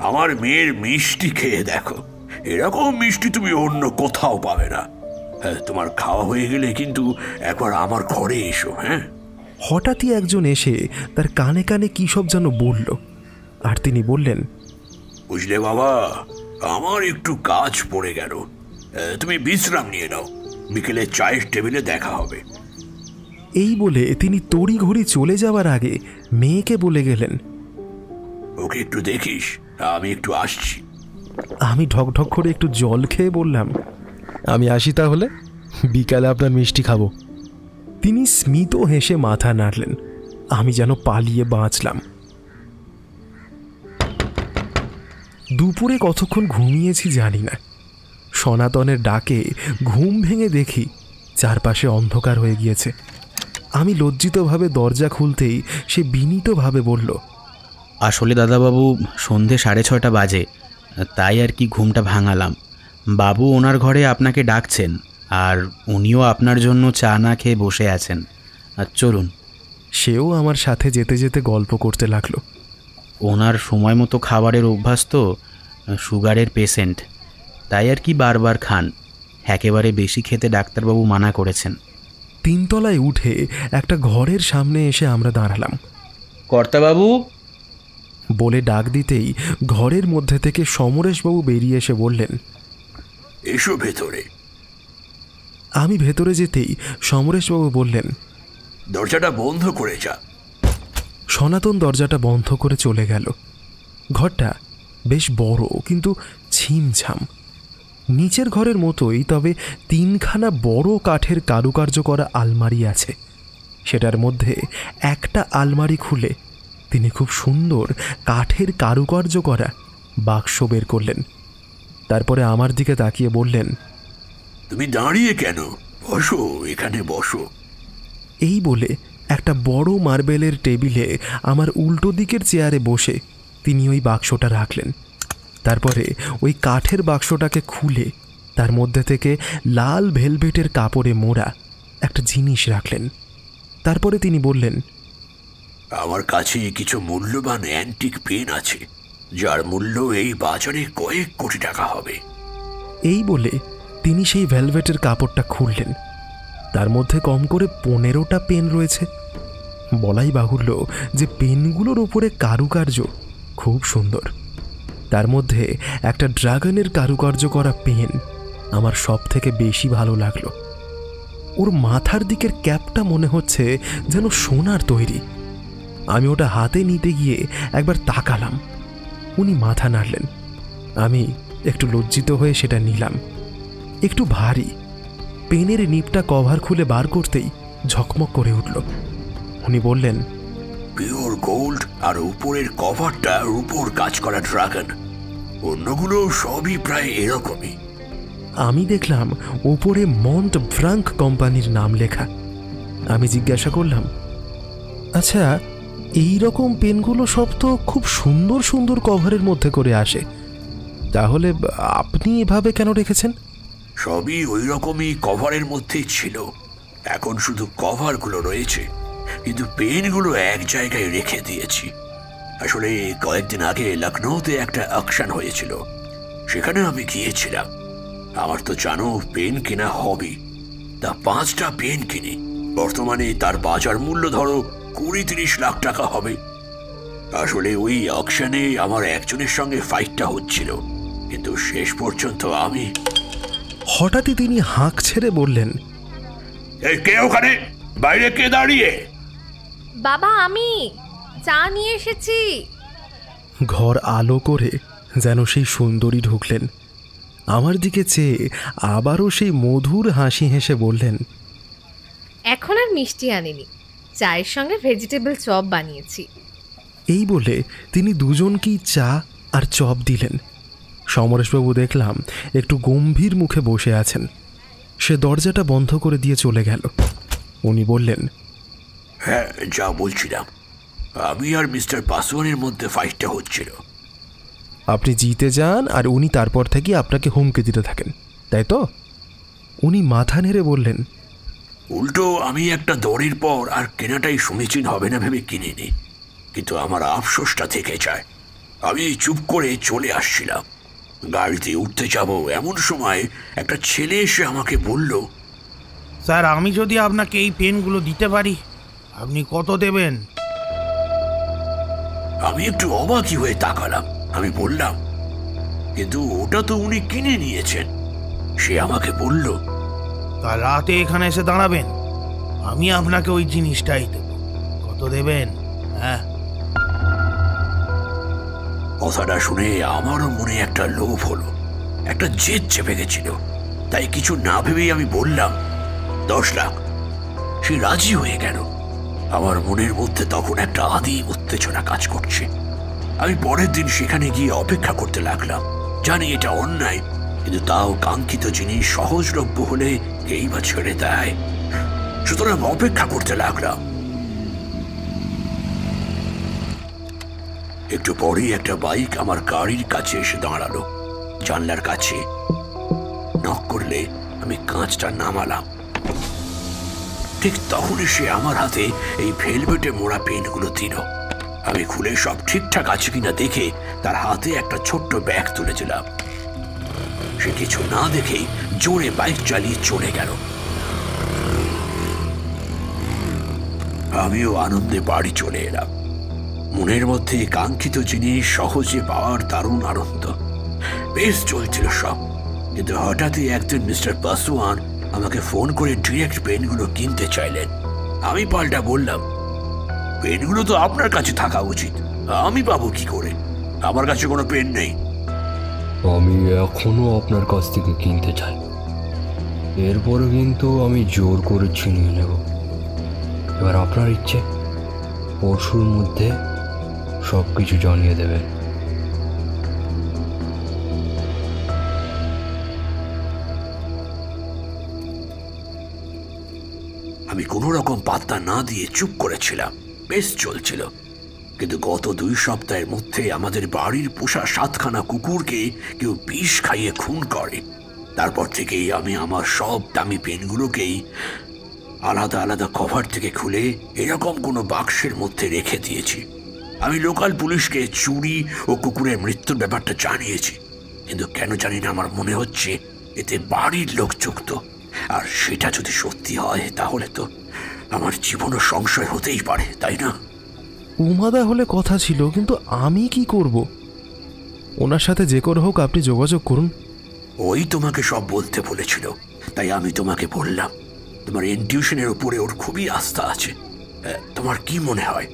আমার মেয়ের মিষ্টি খেয়ে দেখো। এরকম মিষ্টি তুমি অন্য কোথাও পাবে না। হ্যাঁ, তোমার খাওয়া হয়ে গেলে কিন্তু একবার আমার ঘরে এসো। হ্যাঁ। হঠাৎই একজন এসে তার কানে কানে কী সব যেন বলল, আর তিনি বললেন, বুঝলে বাবা, আমার একটু কাজ পড়ে গেল, তুমি বিশ্রাম নিয়ে নাও, বিকেলে চায়ের টেবিলে দেখা হবে। এই বলে তিনি তড়িঘড়ি চলে যাওয়ার আগে মেয়েকে বলে গেলেন, ওকে একটু দেখিস, আমি একটু আসছি। আমি ঢকঢক করে একটু জল খেয়ে বললাম, আমি আসি তাহলে, বিকালে আপনার মিষ্টি খাবো। তিনি স্মিত হেসে মাথা নাড়লেন। আমি যেন পালিয়ে বাঁচলাম। দুপুরে কতক্ষণ ঘুমিয়েছি জানি না। সনাতনের ডাকে ঘুম ভেঙে দেখি চারপাশে অন্ধকার হয়ে গিয়েছে। আমি লজ্জিতভাবে দরজা খুলতেই সে বিনীতভাবে বলল, আসলে দাদাবাবু, সন্ধে 6:30 বাজে, তাই আর কি ঘুমটা ভাঙালাম। বাবু ওনার ঘরে আপনাকে ডাকছেন, আর উনিও আপনার জন্য চা না খেয়ে বসে আছেন। আর চলুন। সেও আমার সাথে যেতে যেতে গল্প করতে লাগলো। ওনার সময় মতো খাবারের অভ্যাস তো, সুগারের পেশেন্ট, তাই আর কি বারবার খান। একেবারে বেশি খেতে ডাক্তারবাবু মানা করেছেন। 3 তলায় উঠে একটা ঘরের সামনে এসে আমরা দাঁড়ালাম। কর্তাবাবু বলে ডাক দিতেই ঘরের মধ্যে থেকে সমরেশবাবু বেরিয়ে এসে বললেন, এসো ভেতরে। আমি ভেতরে যেতেই সমরেশবাবু বললেন, দরজাটা বন্ধ করে যা। সনাতন দরজাটা বন্ধ করে চলে গেল। ঘরটা বেশ বড়, কিন্তু ছিমছাম। নিচের ঘরের মতোই, তবে 3খানা বড় কাঠের কারুকার্য করা আলমারি আছে। সেটার মধ্যে একটা আলমারি খুলে তিনি খুব সুন্দর কাঠের কারুকার্য করা বাক্স বের করলেন। তারপরে আমার দিকে তাকিয়ে বললেন, তুমি দাঁড়িয়ে কেন? বসো, এখানে বসো। এই বলে একটা বড় মার্বেলের টেবিলে আমার উল্টো দিকের চেয়ারে বসে তিনি ওই বাক্সটা রাখলেন। তারপরে ওই কাঠের বাক্সটাকে খুলে তার মধ্যে থেকে লাল ভেলভেটের কাপড়ে মোড়া একটা জিনিস রাখলেন। তারপরে তিনি বললেন, আমার কাছে কিছু মূল্যবান অ্যান্টিক পেন আছে, যার মূল্য এই বাজারে কয়েক কোটি টাকা হবে। এই বলে তিনি সেই ভেলভেটের কাপড়টা খুললেন। তার মধ্যে কম করে 15টা পেন রয়েছে। বলাই বাহুল্য যে পেনগুলোর উপরে কারুকার্য খুব সুন্দর। তার মধ্যে একটা ড্রাগনের কারুকার্য করা পেন আমার সব থেকে বেশি ভালো লাগলো। ওর মাথার দিকের ক্যাপটা মনে হচ্ছে যেন সোনার তৈরি। আমি ওটা হাতে নিতে গিয়ে একবার তাকালাম। উনি মাথা নাড়লেন। আমি একটু লজ্জিত হয়ে সেটা নিলাম। একটু ভারী। পেনের নিপটা কভার খুলে বার করতেই ঝকমক করে উঠল। উনি বললেন, পিওর গোল্ড, আর উপরের কভারটা রূপোর কাজ করা ড্রাগন। অন্যগুলো সবই প্রায় এরকমই। আমি দেখলাম উপরে মন্ট ফ্রাঙ্ক কোম্পানির নাম লেখা। আমি জিজ্ঞাসা করলাম, আচ্ছা, এই রকম পেনগুলো সব তো খুব সুন্দর সুন্দর কভারের মধ্যে করে আসে, তাহলে আপনি এভাবে কেন রেখেছেন? সবই ওই রকমই কভারের মধ্যেই ছিল। এখন শুধু কভারগুলো রয়েছে, কিন্তু পেনগুলো এক জায়গায় রেখে দিয়েছি। আসলে কয়েকদিন আগে লখনৌতে একটা অকশন হয়েছিল, সেখানে আমি গিয়েছিলাম। আমার তো জানো পেন কেনা হবি, তা 5টা পেন কিনি। বর্তমানে তার বাজার মূল্য ধরো 20-30 লাখ টাকা হবে। আসলে ওই অকশনে আমার একজনের সঙ্গে ফাইটটা হচ্ছিল, কিন্তু শেষ পর্যন্ত আমি। হঠাৎই তিনি হাঁক ছেড়ে বললেন, এই কে ওখানে? বাইরে কে দাঁড়িয়ে? বাবা, আমি চা নিয়ে এসেছি। ঘর আলো করে যেন সেই সুন্দরী ঢুকলেন। আমার দিকে চেয়ে আবারও সেই মধুর হাসি হেসে বললেন, এখন আর মিষ্টি আনিনি, চায়ের সঙ্গে ভেজিটেবল চপ বানিয়েছি। এই বলে তিনি দুজনকেই চা আর চপ দিলেন। সমরেশবাবু দেখলাম একটু গম্ভীর মুখে বসে আছেন। সে দরজাটা বন্ধ করে দিয়ে চলে গেল। উনি বললেন, হ্যাঁ, যা বলছিলাম, আমি আর মিস্টার পাসওয়ানের মধ্যে ফাইটটা হচ্ছিল। আপনি জিতে যান আর উনি তারপর থেকে আপনাকে হুমকি দিতে থাকেন, তাই তো? উনি মাথা নেড়ে বললেন, উল্টো আমি একটা দৌড়ের পর আর কেনাটাই সমীচীন হবে না ভেবে কিনিনি, কিন্তু আমার আফসোসটা থেকে যায়। আমি চুপ করে চলে আসছিলাম, গাড়িতে উঠতে যাব এমন সময় একটা ছেলে এসে আমাকে বলল, স্যার, আমি যদি আপনাকে এই পেনগুলো দিতে পারি, আপনি কত দেবেন? আমি একটু অবাকই হয়ে তাকালাম। আমি বললাম, কিন্তু ওটা তো উনি কিনে নিয়েছেন। সে আমাকে বলল, কাল রাতে এখানে এসে দাঁড়াবেন, আমি আপনাকে ওই জিনিসটাই দেব। কত দেবেন? হ্যাঁ। কথাটা শুনে আমারও মনে একটা লোভ হলো, একটা জেদ চেপে গেছিল। তাই কিছু না ভেবেই আমি বললাম, 10 লাখ। সে রাজি হয়ে গেল। আমার মনের মধ্যে তখন একটা আদিম উত্তেজনা কাজ করছে। আমি পরের দিন সেখানে গিয়ে অপেক্ষা করতে লাগলাম। জানি এটা অন্যায়, কিন্তু তাও কাঙ্ক্ষিত জিনিস সহজলভ্য হলে কেই বা ছেড়ে দেয়। সুতরাং অপেক্ষা করতে লাগলাম। একটু পরেই একটা বাইক আমার গাড়ির কাছে এসে দাঁড়ালো। জানলার কাছে নক করলে আমি কাঁচটা নামালাম। ঠিক তখনই সে আমার হাতে এই ভেলভেটে মোড়া পেনগুলো দিল। আমি খুলে সব ঠিকঠাক আছে কিনা দেখে তার হাতে একটা ছোট্ট ব্যাগ তুলে দিলাম। সে কিছু না দেখেই জোরে বাইক চালিয়ে চলে গেল। আমিও আনন্দে বাড়ি চলে এলাম। মনের মধ্যে কাঙ্ক্ষিত জিনিস সহজে পাওয়ার দারুণ আনন্দ। বেশ চলছিল সব, কিন্তু হঠাৎই একদিন মিস্টার পাসওয়ান আমাকে ফোন করে ডিরেক্ট পেনগুলো কিনতে চাইলেন। আমি পাল্টা বললাম, পেনগুলো তো আপনার কাছে থাকা উচিত, আমি পাবো কি করে? আমার কাছে কোনো পেন নেই। আমি এখনো আপনার কাছ থেকে কিনতে চাই, এরপরে কিন্তু আমি জোর করে ছিনিয়ে নেব। এবার আপনার ইচ্ছে, পরশুর মধ্যে সব কিছু জানিয়ে দেবেন। আমি কোনো রকম পাত্তা না দিয়ে চুপ করেছিলাম। বেশ চলছিল, কিন্তু গত 2 সপ্তাহের মধ্যে আমাদের বাড়ির পোষা 7খানা কুকুরকে কেউ বিষ খাইয়ে খুন করে। তারপর থেকেই আমি আমার সব দামি পেনগুলোকেই আলাদা আলাদা কভার থেকে খুলে এরকম কোনো বাক্সের মধ্যে রেখে দিয়েছি। আমি লোকাল পুলিশকে চুরি ও কুকুরের মৃত্যুর ব্যাপারটা জানিয়েছি, কিন্তু কেন জানি না আমার মনে হচ্ছে এতে বাড়ির লোক যুক্ত। আর সেটা যদি সত্যি হয় তাহলে তো আমার জীবনও সংশয় হতেই পারে, তাই না? উমাদা হলে কথা ছিল, কিন্তু আমি কি করব? ওনার সাথে যে করে হোক আপনি যোগাযোগ করুন। ওই তোমাকে সব বলতে বলেছিল, তাই আমি তোমাকে বললাম। তোমার ইনটিউশনের উপরে ওর খুবই আস্থা আছে। তোমার কি মনে হয়?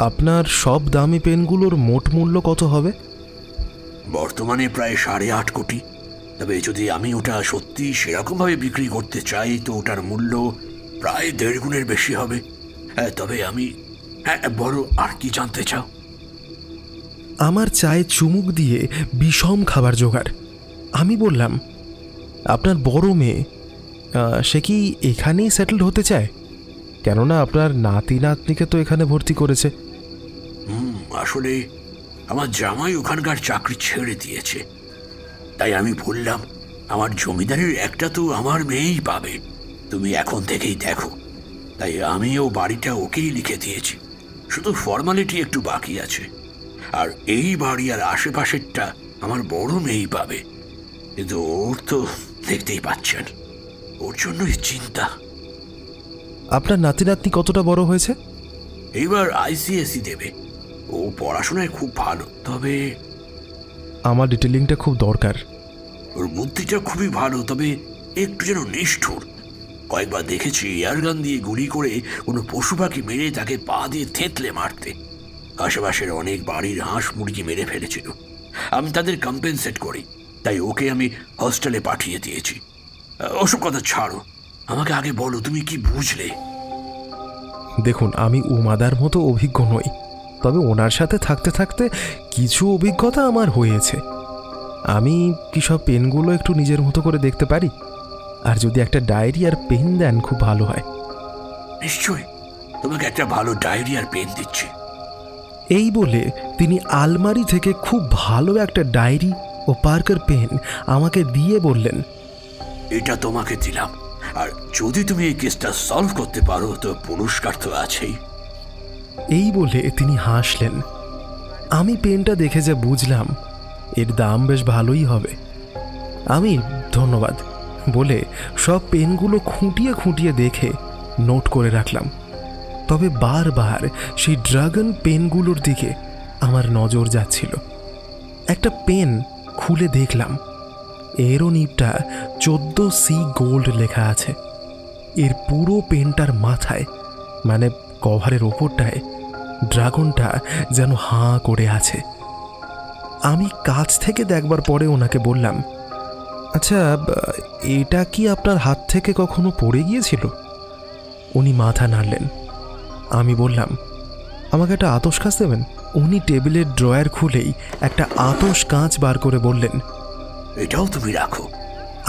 আপনার সব দামি পেনগুলোর মোট মূল্য কত হবে? বর্তমানে প্রায় 8.5 কোটি। তবে যদি আমি ওটা সত্যি সেরকমভাবে বিক্রি করতে চাই তো ওটার মূল্য প্রায় 1.5 গুণের বেশি হবে। তবে আমি বড় আর কি জানতে চাও? আমার চায়ে চুমুক দিয়ে বিষম খাবার জোগাড়। আমি বললাম, আপনার বড় মেয়ে সে কি এখানেই সেটেলড হতে চায়? কেননা আপনার নাতি নাতনিকে তো এখানে ভর্তি করেছে। আসলে আমার জামাই ওখানকার চাকরি ছেড়ে দিয়েছে, তাই আমি বললাম আমার জমিদারির একটা তো আমার মেয়েই পাবে। তুমি এখন থেকেই দেখো। তাই আমিও বাড়িটা ওকেই লিখে দিয়েছি, শুধু ফর্মালিটি একটু বাকি আছে। আর এই বাড়ি আর আশেপাশেরটা আমার বড় মেয়েই পাবে, কিন্তু ওর তো দেখতেই পাচ্ছেন, ওর জন্যই চিন্তা। আপনার নাতি নাতনি কতটা বড় হয়েছে? এইবার ICSE দেবে। ও পড়াশোনায় খুব ভালো, তবে আমার ডিটেলিংটা খুব দরকার। ওর বুদ্ধিটা খুবই ভালো, তবে একটু যেন নিষ্ঠুর। কয়েকবার দেখেছি এয়ারগান দিয়ে গুলি করে কোনো পশু পাখি মেরে তাকে পা দিয়ে থেতলে মারতে। আশেপাশের অনেক বাড়ির হাঁস মুরগি মেরে ফেলেছিল। আমি তাদের কম্পেনসেট করি, তাই ওকে আমি হস্টেলে পাঠিয়ে দিয়েছি। ওসব কথা ছাড়ো, আমাকে আগে বলো তুমি কি বুঝলে? দেখুন, আমি উমাদার মতো অভিজ্ঞ নই, তবে ওনার সাথে থাকতে থাকতে কিছু অভিজ্ঞতা আমার হয়েছে। আমি কি সব পেনগুলো একটু নিজের মতো করে দেখতে পারি? আর যদি একটা ডায়েরি আর পেন দেন খুব ভালো হয়। নিশ্চয়ই, তোমাকে একটা ভালো ডায়েরি আর পেন দিচ্ছি। এই বলে তিনি আলমারি থেকে খুব ভালো একটা ডায়েরি ও পার্কার পেন আমাকে দিয়ে বললেন, এটা তোমাকে দিলাম, আর যদি তুমি এই কেসটা সলভ করতে পারো তো পুরস্কার তো আছেই। এই বলে তিনি হাসলেন। আমি পেনটা দেখে যা বুঝলাম এর দাম বেশ ভালোই হবে। আমি ধন্যবাদ বলে সব পেনগুলো খুঁটিয়ে খুঁটিয়ে দেখে নোট করে রাখলাম। তবে বারবার সেই ড্রাগন পেনগুলোর দিকে আমার নজর যাচ্ছিল। একটা পেন খুলে দেখলাম, এরও নিবটা 14C গোল্ড লেখা আছে। এর পুরো পেনটার মাথায়, মানে কভারের ওপরটায়, ড্রাগনটা যেন হাঁ করে আছে। আমি কাছ থেকে দেখবার পরে ওনাকে বললাম, আচ্ছা, এটা কি আপনার হাত থেকে কখনো পড়ে গিয়েছিল? উনি মাথা নাড়লেন। আমি বললাম, আমাকে একটা আতশ কাঁচ দেবেন? উনি টেবিলের ড্রয়ার খুলেই একটা আতশ কাঁচ বার করে বললেন, এটাও তুমি রাখো।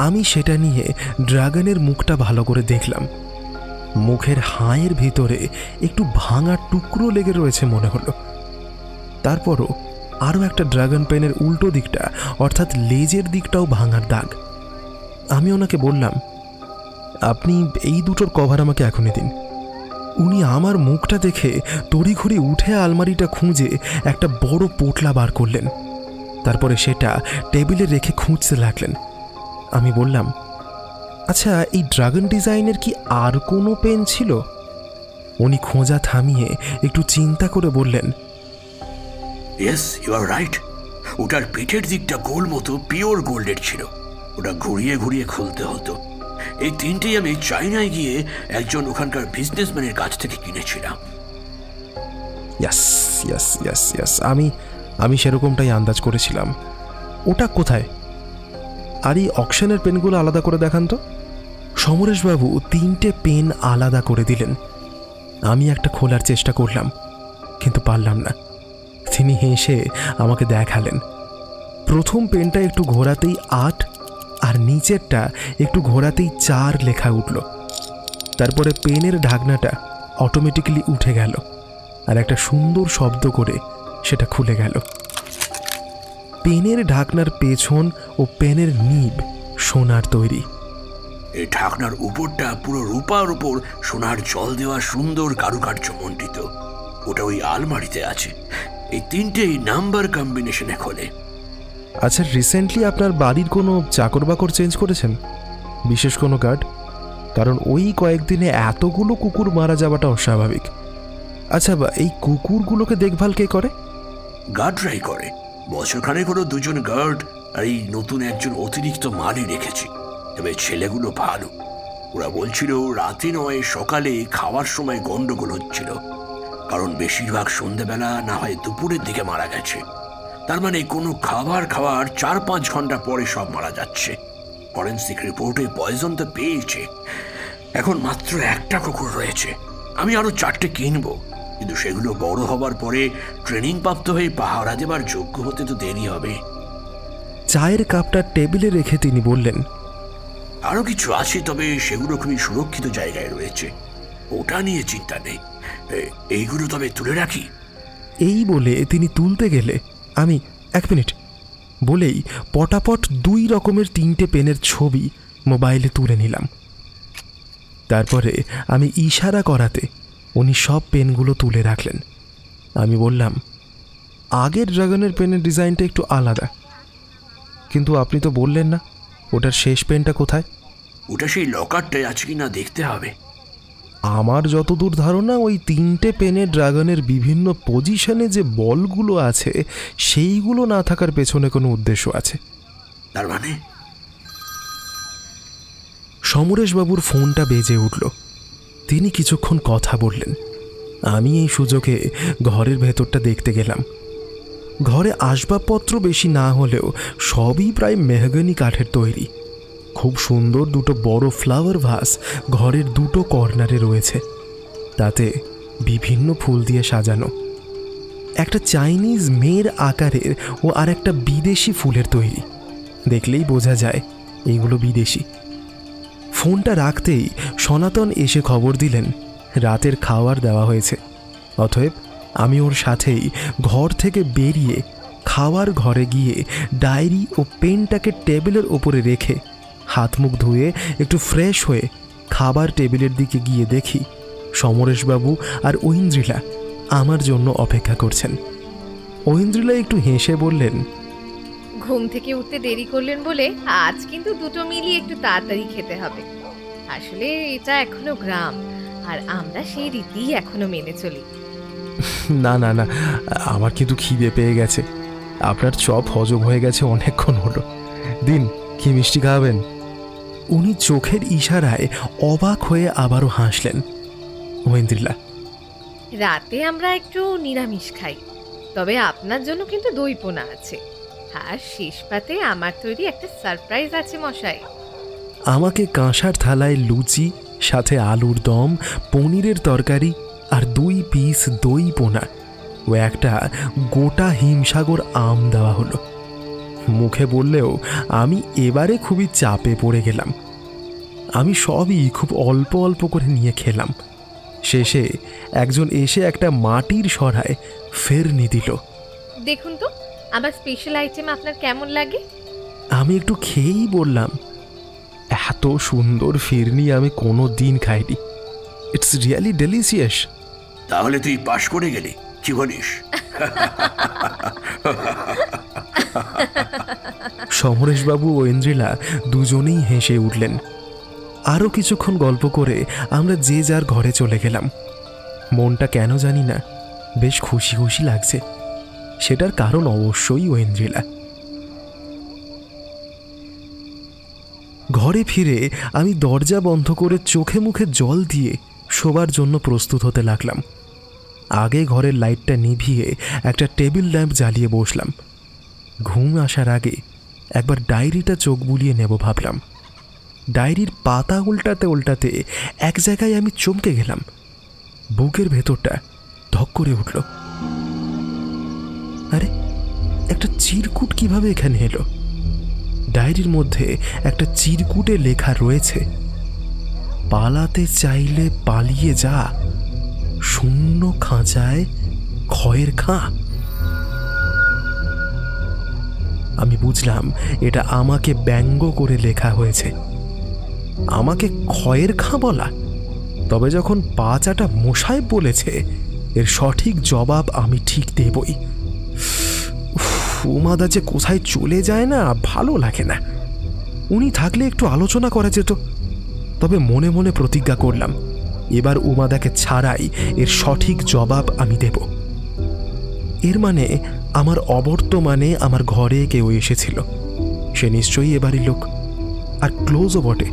আমি সেটা নিয়ে ড্রাগনের মুখটা ভালো করে দেখলাম। মুখের হাঁয়ের ভিতরে একটু ভাঙা টুকরো লেগে রয়েছে মনে হলো। তারপরও আরও একটা ড্রাগন পেনের উল্টো দিকটা, অর্থাৎ লেজের দিকটাও ভাঙার দাগ। আমি ওনাকে বললাম, আপনি এই দুটোর কভার আমাকে এখনই দিন। উনি আমার মুখটা দেখে তড়িঘড়ি উঠে আলমারিটা খুঁজে একটা বড় পোটলা বার করলেন। তারপরে সেটা টেবিলে রেখে খুঁজতে লাগলেন। আমি বললাম, আচ্ছা, এই ড্রাগন ডিজাইনের কি আর কোনো পেন ছিল? উনি খোঁজা থামিয়ে একটু চিন্তা করে বললেন, ইয়েস, ইউ আর রাইট। ওটার পিঠের দিকটা গোল মতো পিওর গোল্ডের ছিল। ওটা ঘুরিয়ে ঘুরিয়ে খুলতে হতো। এই তিনটেই আমি চায়নায় গিয়ে একজন ওখানকার বিজনেসম্যানের কাছ থেকে কিনেছিলাম। ইয়াস ইয়াস ইয়াস ইয়াস আমি সেরকমটাই আন্দাজ করেছিলাম। ওটা কোথায়? আর এই অকশনের পেনগুলো আলাদা করে দেখান তো। সমরেশবাবু 3টে পেন আলাদা করে দিলেন। আমি একটা খোলার চেষ্টা করলাম, কিন্তু পারলাম না। তিনি হেসে আমাকে দেখালেন। প্রথম পেনটা একটু ঘোরাতেই 8 আর নিচেরটা একটু ঘোরাতেই 4 লেখা উঠল। তারপরে পেনের ঢাকনাটা অটোমেটিক্যালি উঠে গেল আর একটা সুন্দর শব্দ করে সেটা খুলে গেল। পেনের ঢাকনার পেছন ও পেনের নিব সোনার তৈরি। এই ঢাকনার উপরটা পুরো রূপার উপর সোনার জল দেওয়া সুন্দর কারুকার্য মণ্ডিত। ওটা ওই আলমারিতে আছে। এই তিনটেই নাম্বার কম্বিনেশনে খোলে। আচ্ছা, রিসেন্টলি আপনার বাড়ির কোনো চাকর বাকর চেঞ্জ করেছেন? বিশেষ কোনো গার্ড? কারণ ওই কয়েকদিনে এতগুলো কুকুর মারা যাওয়াটা অস্বাভাবিক। আচ্ছা, এই কুকুরগুলোকে দেখভাল কে করে? গার্ডরাই করে। বছরখানেক হলো 2জন গার্ড আর এই নতুন একজন অতিরিক্ত মালি রেখেছি। তবে ছেলেগুলো ভালো। ওরা বলছিল রাতে নয় সকালে খাওয়ার সময় গন্ডগোল হচ্ছিল। কারণ বেশিরভাগ সন্ধ্যেবেলা না হয় দুপুরের দিকে মারা গেছে। তার মানে কোনো খাবার খাওয়ার 4-5 ঘন্টা পরে সব মারা যাচ্ছে। ফরেন্সিক রিপোর্টে পয়জন তো পেয়েছে। এখন মাত্র একটা কুকুর রয়েছে। আমি আরো 4টে কিনবো, কিন্তু সেগুলো বড় হবার পরে ট্রেনিং প্রাপ্ত হয়ে পাহারা দেবার যোগ্য হতে তো দেরি হবে। চায়ের কাপটা টেবিলে রেখে তিনি বললেন, আরো কিছু আছে, তবে সেগুলো খুবই সুরক্ষিত জায়গায় রয়েছে। ওটা নিয়ে চিন্তা নেই। এইগুলো তবে তুলে রাখি। এই বলে তিনি তুলতে গেলে আমি 1 মিনিট বলেই পটাপট 2 রকমের 3টে পেনের ছবি মোবাইলে তুলে নিলাম। তারপরে আমি ইশারা করাতে উনি সব পেনগুলো তুলে রাখলেন। আমি বললাম, আগের ড্রাগনের পেনের ডিজাইনটা একটু আলাদা, কিন্তু আপনি তো বললেন না ওটার শেষ পেনটা কোথায়? ওটা সেই লকারটায় আছে কিনা দেখতে হবে। আমার যতদূর ধারণা ওই 3টে পেনের ড্রাগনের বিভিন্ন পজিশনে যে বলগুলো আছে সেইগুলো না থাকার পেছনে কোনো উদ্দেশ্য আছে। তার মানে সমরেশবাবুর ফোনটা বেজে উঠল। তিনি কিছুক্ষণ কথা বললেন। আমি এই সুযোগে ঘরের ভেতরটা দেখতে গেলাম। ঘরে আসবাবপত্র বেশি না হলেও সবই প্রায় মেহগনি কাঠের তৈরি। খুব সুন্দর দুটো বড় ফ্লাওয়ার ভাস ঘরের দুটো কর্নারে রয়েছে, তাতে বিভিন্ন ফুল দিয়ে সাজানো। একটা চাইনিজ মেয়ের আকারের ও আর একটা বিদেশি ফুলের তৈরি। দেখলেই বোঝা যায় এইগুলো বিদেশি। ফোনটা রাখতেই সনাতন এসে খবর দিলেন রাতের খাবার দেওয়া হয়েছে। অতএব আমি ওর সাথেই ঘর থেকে বেরিয়ে খাওয়ার ঘরে গিয়ে ডায়েরি ও পেনটাকে টেবিলের ওপরে রেখে হাত মুখ ধুয়ে একটু ফ্রেশ হয়ে খাবার টেবিলের দিকে গিয়ে দেখি সমরেশবাবু আর ঐন্দ্রিলা আমার জন্য অপেক্ষা করছেন। ঐন্দ্রিলা একটু হেসে বললেন, ঘুম থেকে উঠতে দেরি করলেন বলে আজ কিন্তু দুটো মিলিয়ে একটু তাড়াতাড়ি খেতে হবে। আসলে এটা এখনো গ্রাম, আর আমরা সেই রীতি এখনো মেনে চলি। না না না, আমার কিন্তু খিদে পেয়ে গেছে। আপনার চপ হজম হয়ে গেছে অনেকক্ষণ হলো। দিন, কি মিষ্টি খাবেন? উনি চোখের ইশারায় অবাক হয়ে আবারও হাসলেন। ঐন্দ্রিলা, রাতে আমরা একটু নিরামিষ খাই, তবে আপনার জন্য কিন্তু দই পোনা আছে, আর শেষ পাতে আমার তৈরি একটা সারপ্রাইজ আছে মশাই। আমাকে কাঁসার থালায় লুচি, সাথে আলুর দম, পনিরের তরকারি আর 2 পিস দই পোনা ও একটা গোটা হিমসাগর আম দেওয়া হলো। মুখে বললেও আমি এবারে খুবই চাপে পড়ে গেলাম। আমি সবই খুব অল্প অল্প করে নিয়ে খেলাম। শেষে একজন এসে একটা মাটির সরায় ফেরনি দিল। দেখুন তো আমার স্পেশাল আইটেম আপনার কেমন লাগে। আমি একটু খেয়েই বললাম, এত সুন্দর ফিরনি আমি কোনো দিন খাইনি। It's really delicious. তাহলে তুই পাশ করে গেলি, কি বলিস? সমরেশবাবু ও ঐন্দ্রিলা দুজনেই হেসে উঠলেন। আরও কিছুক্ষণ গল্প করে আমরা যে যার ঘরে চলে গেলাম। মনটা কেন জানি না বেশ খুশি খুশি লাগছে। সেটার কারণ অবশ্যই ঐন্দ্রিলা। ঘরে ফিরে আমি দরজা বন্ধ করে চোখে মুখে জল দিয়ে শোবার জন্য প্রস্তুত হতে লাগলাম। আগে ঘরের লাইটটা নিভিয়ে একটা টেবিল ল্যাম্প জ্বালিয়ে বসলাম। ঘুম আসার আগে একবার ডায়েরিটা চোখ বুলিয়ে নেব ভাবলাম। ডায়েরির পাতা উল্টাতে উল্টাতে এক জায়গায় আমি চমকে গেলাম। বুকের ভেতরটা ধক করে উঠল। আরে, একটা চিরকুট কিভাবে এখানে এলো? ডায়েরির মধ্যে একটা চিরকুটে লেখা রয়েছে, পালাতে চাইলে পালিয়ে যা, শূন্য খাঁচায় ক্ষয়ের খাঁ। আমি বুঝলাম এটা আমাকে ব্যঙ্গ করে লেখা হয়েছে। আমাকে ক্ষয়ের খাঁ বলা? তবে যখন পাঁচাটা মশাই বলেছে, এর সঠিক জবাব আমি ঠিক দেবই। উমাদা যে কোথায় চলে যায় না, ভালো লাগে না। উনি থাকলে একটু আলোচনা করা যেত। তবে মনে মনে প্রতিজ্ঞা করলাম, এবার উমাদাকে ছাড়াই এর সঠিক জবাব আমি দেব। এর মানে আমার অবর্তমানে আমার ঘরে কেউ এসেছিল। সে নিশ্চয়ই এবারই লোক, আর ক্লোজও বটে।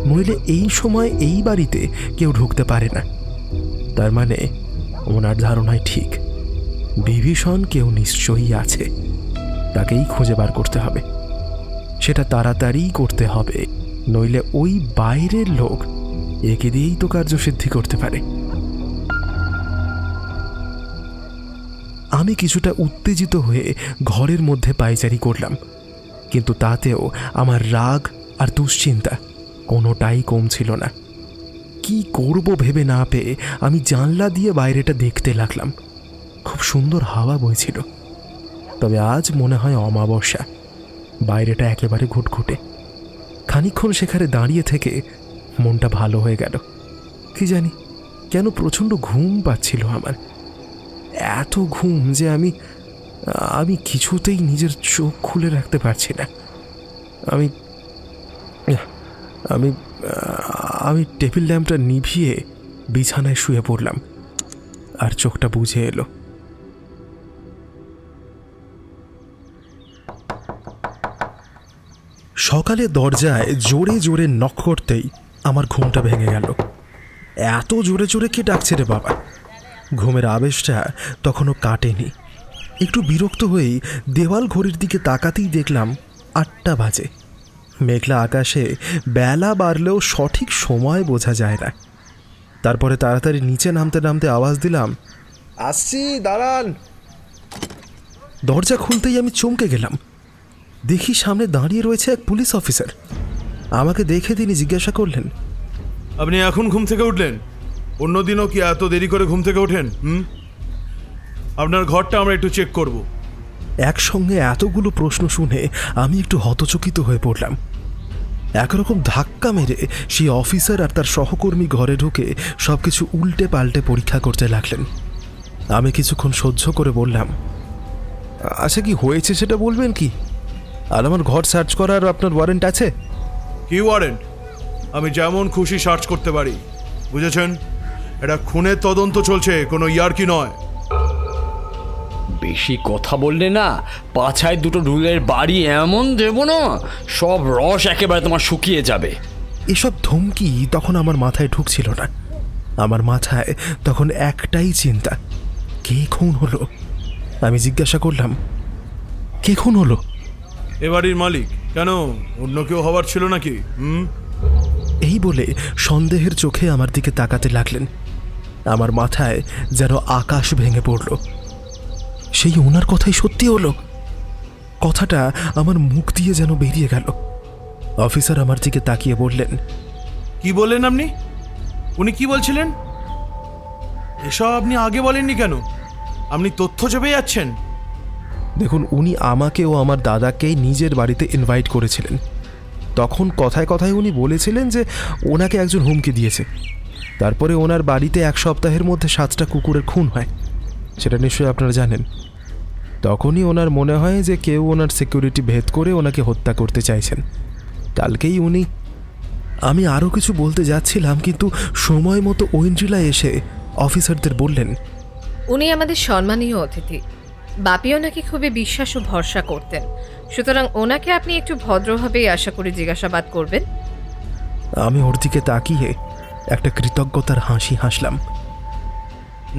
নইলে এই সময় এই বাড়িতে কেউ ঢুকতে পারে না। তার মানে ওনার ধারণাই ঠিক, বিভীষণ কেউ নিশ্চয়ই আছে। তাকেই খুঁজে বার করতে হবে। সেটা তাড়াতাড়ি করতে হবে, নইলে ওই বাইরের লোক একে দিয়েই তো কার্যসিদ্ধি করতে পারে। আমি কিছুটা উত্তেজিত হয়ে ঘরের মধ্যে পায়চারি করলাম, কিন্তু তাতেও আমার রাগ আর দুশ্চিন্তা কোনোটাই কম ছিল না। কি করব ভেবে না পেয়ে আমি জানলা দিয়ে বাইরেটা দেখতে লাগলাম। খুব সুন্দর হাওয়া বইছিল। তবে আজ মনে হয় অমাবস্যা। বাইরেটা একেবারে ঘুটঘুটে। খানিকক্ষণ সেখানে দাঁড়িয়ে থেকে মনটা ভালো হয়ে গেল। কি জানি কেন প্রচণ্ড ঘুম পাচ্ছিল আমার। এত ঘুম যে আমি কিছুতেই নিজের চোখ খুলে রাখতে পারছি না। আমি আমি আমি টেবিল ল্যাম্পটা নিভিয়ে বিছানায় শুয়ে পড়লাম, আর চোখটা বুঝে এলো। সকালে দরজায় জোরে জোরে নক করতেই আমার ঘুমটা ভেঙে গেল। এত জোরে জোরে কে ডাকছে রে বাবা? ঘুমের আবেশটা তখনও কাটেনি। একটু বিরক্ত হয়েই দেওয়াল ঘড়ির দিকে তাকাতেই দেখলাম 8টা বাজে। মেঘলা আকাশে বেলা বাড়লেও সঠিক সময় বোঝা যায় না। তারপরে তাড়াতাড়ি নিচে নামতে নামতে আওয়াজ দিলাম, আসছি, দাঁড়ান। দরজা খুলতেই আমি চমকে গেলাম। দেখি সামনে দাঁড়িয়ে রয়েছে এক পুলিশ অফিসার। আমাকে দেখে তিনি জিজ্ঞাসা করলেন, আপনি এখন ঘুম থেকে উঠলেন? অন্যদিনও কি এত দেরি করে ঘুম থেকে ওঠেন? আপনার ঘরটা আমরা একটু চেক করব। একসঙ্গে এতগুলো প্রশ্ন শুনে আমি একটু হতচকিত হয়ে পড়লাম। একরকম ধাক্কা মেরে সেই অফিসার আর তার সহকর্মী ঘরে ঢুকে সবকিছু উল্টে পাল্টে পরীক্ষা করতে লাগলেন। আমি কিছুক্ষণ সহ্য করে বললাম, আচ্ছা কি হয়েছে সেটা বলবেন কি? আর আমার ঘর সার্চ করার আপনার ওয়ারেন্ট আছে? কি ওয়ারেন্ট? আমি যেমন খুশি সার্চ করতে পারি, বুঝেছেন? এটা খুনের তদন্ত চলছে, কোনো ইয়ার্কি নয়। বেশি কথা বললে না পাছায় দুটো ঢুলের বাড়ি এমন দেব না, সব রস একেবারে তোমার শুকিয়ে যাবে। এসব ধমকি তখন আমার মাথায় ঢুকছিল না। আমার মাথায় তখন একটাই চিন্তা, কে খুন হলো? আমি জিজ্ঞাসা করলাম, কে খুন হলো? এ বাড়ির মালিক। কেন, অন্য কেউ হওয়ার ছিল নাকি? এই বলে সন্দেহের চোখে আমার দিকে তাকাতে লাগলেন। আমার মাথায় যেন আকাশ ভেঙে পড়ল। সেই ওনার কথাই সত্যি হলো। কথাটা আমার মুখ দিয়ে যেন বেরিয়ে গেল। অফিসার আমার দিকে তাকিয়ে বললেন, কি বললেন আপনি? উনি কি বলছিলেন? এসব আপনি আগে বলেননি কেন? আপনি তথ্য চেপে যাচ্ছেন। দেখুন, উনি আমাকে ও আমার দাদাকেই নিজের বাড়িতে ইনভাইট করেছিলেন। তখন কথায় কথায় উনি বলেছিলেন যে ওনাকে একজন হুমকি দিয়েছে। তারপরে ওনার বাড়িতে 1 সপ্তাহের মধ্যে 7টা কুকুরের খুন হয়, সেটা নিশ্চয়ই আপনারা জানেন। তখনই ওনার মনে হয় যে কেউ ওনার সিকিউরিটি ভেদ করে ওনাকে হত্যা করতে চাইছেন। কালকেই উনি... আমি আরও কিছু বলতে যাচ্ছিলাম, কিন্তু সময় মতো ঐন্দ্রিলা এসে অফিসারদের বললেন, উনি আমাদের সম্মানীয় অতিথি। বাপি ওনাকে খুবই বিশ্বাস ও ভরসা করতেন, সুতরাং ওনাকে আপনি একটু ভদ্রভাবেই আশা করে জিজ্ঞাসাবাদ করবেন। আমি ওর দিকে তাকিয়ে একটা কৃতজ্ঞতার হাসি হাসলাম।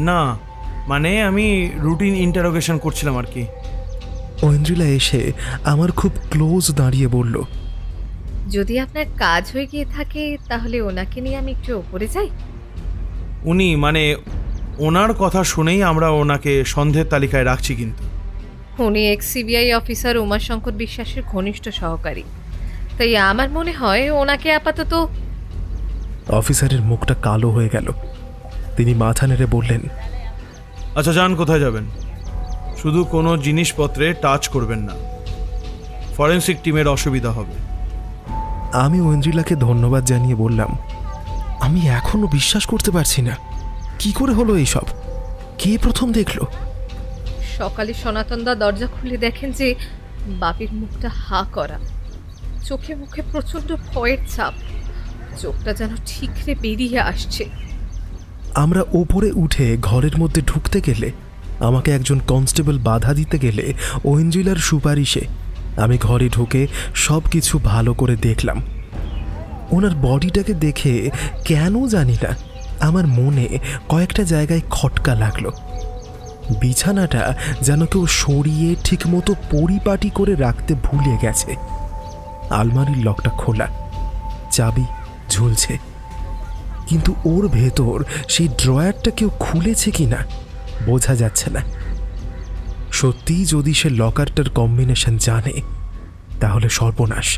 না, মানে আমি রুটিন ইন্টারোগেশন করছিলাম আর কি। ঐন্দ্রিলা এসে আমার খুব ক্লোজ দাঁড়িয়ে বলল, যদি আপনার কাজ হয়ে গিয়ে থাকে তাহলে ওনাকে নিয়ে আমি একটু ওপরে যাই। উনি মানে ওনার কথা শুনেই আমরা ওনাকে সন্দেহের তালিকায় রাখছি। কিন্তু উনি সিবিআই অফিসার উমাশঙ্কর বিশ্বাসের ঘনিষ্ঠ সহকারী, তাই আমার মনে হয় ওনাকে আপাতত... অফিসারের মুখটা কালো হয়ে গেল। তিনি মাথা নেড়ে বললেন, আচ্ছা যান, কোথায় যাবেন? শুধু কোনো জিনিসপত্রে টাচ করবেন না, ফরেন্সিক টিমের অসুবিধা হবে। আমি ঐন্দ্রিলাকে ধন্যবাদ জানিয়ে বললাম, আমি এখনো বিশ্বাস করতে পারছি না, কি করে হলো এইসব? কে প্রথম দেখলো? সকালে সনাতনদা দরজা খুলে দেখেন যে বাপির মুখটা হা করা, চোখে মুখে প্রচন্ড ভয়ের ছাপ, চোখটা যেন ঠিকরে বেরিয়ে আসছে। আমরা ওপরে উঠে ঘরের মধ্যে ঢুকতে গেলে আমাকে একজন কনস্টেবল বাধা দিতে গেলে ঐন্দ্রিলার সুপারিশে আমি ঘরে ঢুকে সব কিছু ভালো করে দেখলাম। ওনার বডিটাকে দেখে কেন জানি না আমার মনে কয়েকটা জায়গায় খটকা লাগলো। বিছানাটা যেন কেউ সরিয়ে ঠিকমতো পরিপাটি করে রাখতে ভুলে গেছে। আলমারির লকটা খোলা, চাবি ঝুলছে, কিন্তু ওর ভেতর সেই ড্রয়ারটা কেউ খুলেছে কিনা বোঝা যাচ্ছে না। সত্যিই যদি সে লকারটার কম্বিনেশন জানে তাহলে সর্বনাশ।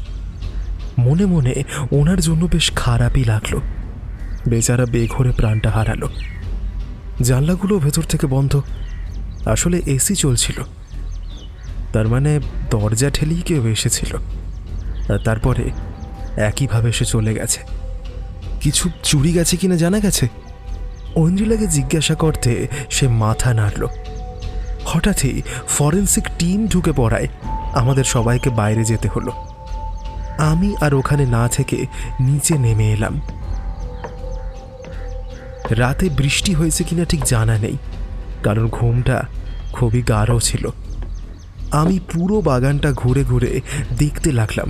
মনে মনে ওনার জন্য বেশ খারাপই লাগলো। বেচারা বেঘরে প্রাণটা হারালো। জানলাগুলো ভেতর থেকে বন্ধ, আসলে এসি চলছিল, তার মানে দরজা ঠেলেই কেউ এসেছিল। আর তারপরে একইভাবে সে চলে গেছে। কিছু চুরি গেছে কিনা জানা গেছে? ঐন্দ্রিলাকে জিজ্ঞাসা করতে সে মাথা নাড়ল। হঠাৎই ফরেন্সিক টিম ঢুকে পড়ায় আমাদের সবাইকে বাইরে যেতে হলো। আমি আর ওখানে না থেকে নিচে নেমে এলাম। রাতে বৃষ্টি হয়েছে কিনা ঠিক জানা নেই, কারণ ঘুমটা খুবই গাঢ় ছিল। আমি পুরো বাগানটা ঘুরে ঘুরে দেখতে লাগলাম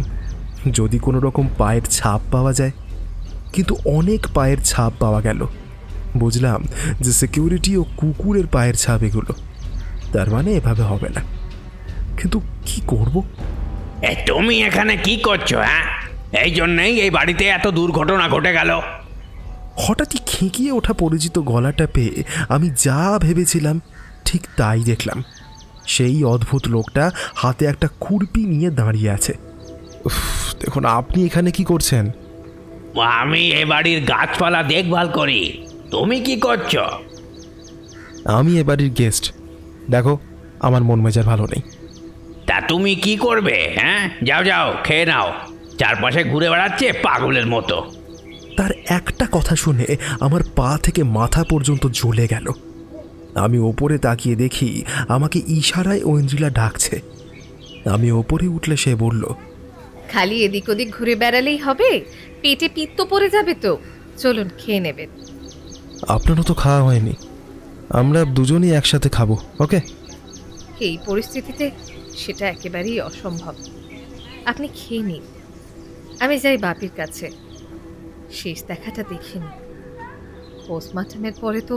যদি কোনো রকম পায়ের ছাপ পাওয়া যায়, কিন্তু অনেক পায়ের ছাপ পাওয়া গেল। বুঝলাম যে সিকিউরিটি ও কুকুরের পায়ের ছাপ এগুলো, তার মানে এভাবে হবে না। কিন্তু কি করব? তুমি এখানে কি করছো? হ্যাঁ, এই জন্যই এই বাড়িতে এত দুর্ঘটনা ঘটে গেল। হঠাৎই খেঁকিয়ে ওঠা পরিচিত গলাটা পেয়ে আমি যা ভেবেছিলাম ঠিক তাই দেখলাম। সেই অদ্ভুত লোকটা হাতে একটা খুরপি নিয়ে দাঁড়িয়ে আছে। দেখুন, আপনি এখানে কি করছেন? আমি এ বাড়ির গাছপালা দেখভাল করি। তুমি কি করছো? আমি এ বাড়ির গেস্ট। দেখো, আমার মন মেজাজ ভালো নেই। তা তুমি কি করবে? হ্যাঁ, যাও যাও, খেয়ে নাও। চারপাশে ঘুরে বেড়াচ্ছে পাগলের মতো। তার একটা কথা শুনে আমার পা থেকে মাথা পর্যন্ত জ্বলে গেল। আমি ওপরে তাকিয়ে দেখি আমাকে ইশারায় ঐন্দ্রিলা ডাকছে। আমি ওপরে উঠলে সে বলল, খালি এদিক ওদিক ঘুরে বেড়ালেই হবে? পেটে পিত্ত পড়ে যাবে তো। চলুন, খেয়ে নেবেন। আপনারও তো খাওয়া হয়নি, আমরা দুজনেই একসাথে খাবো। ওকে? এই পরিস্থিতিতে সেটা একেবারেই অসম্ভব। আপনি খেয়ে নিন, আমি যাই বাপির কাছে। শেষ দেখাটা দেখিনি। পোস্টমর্টমের পরে তো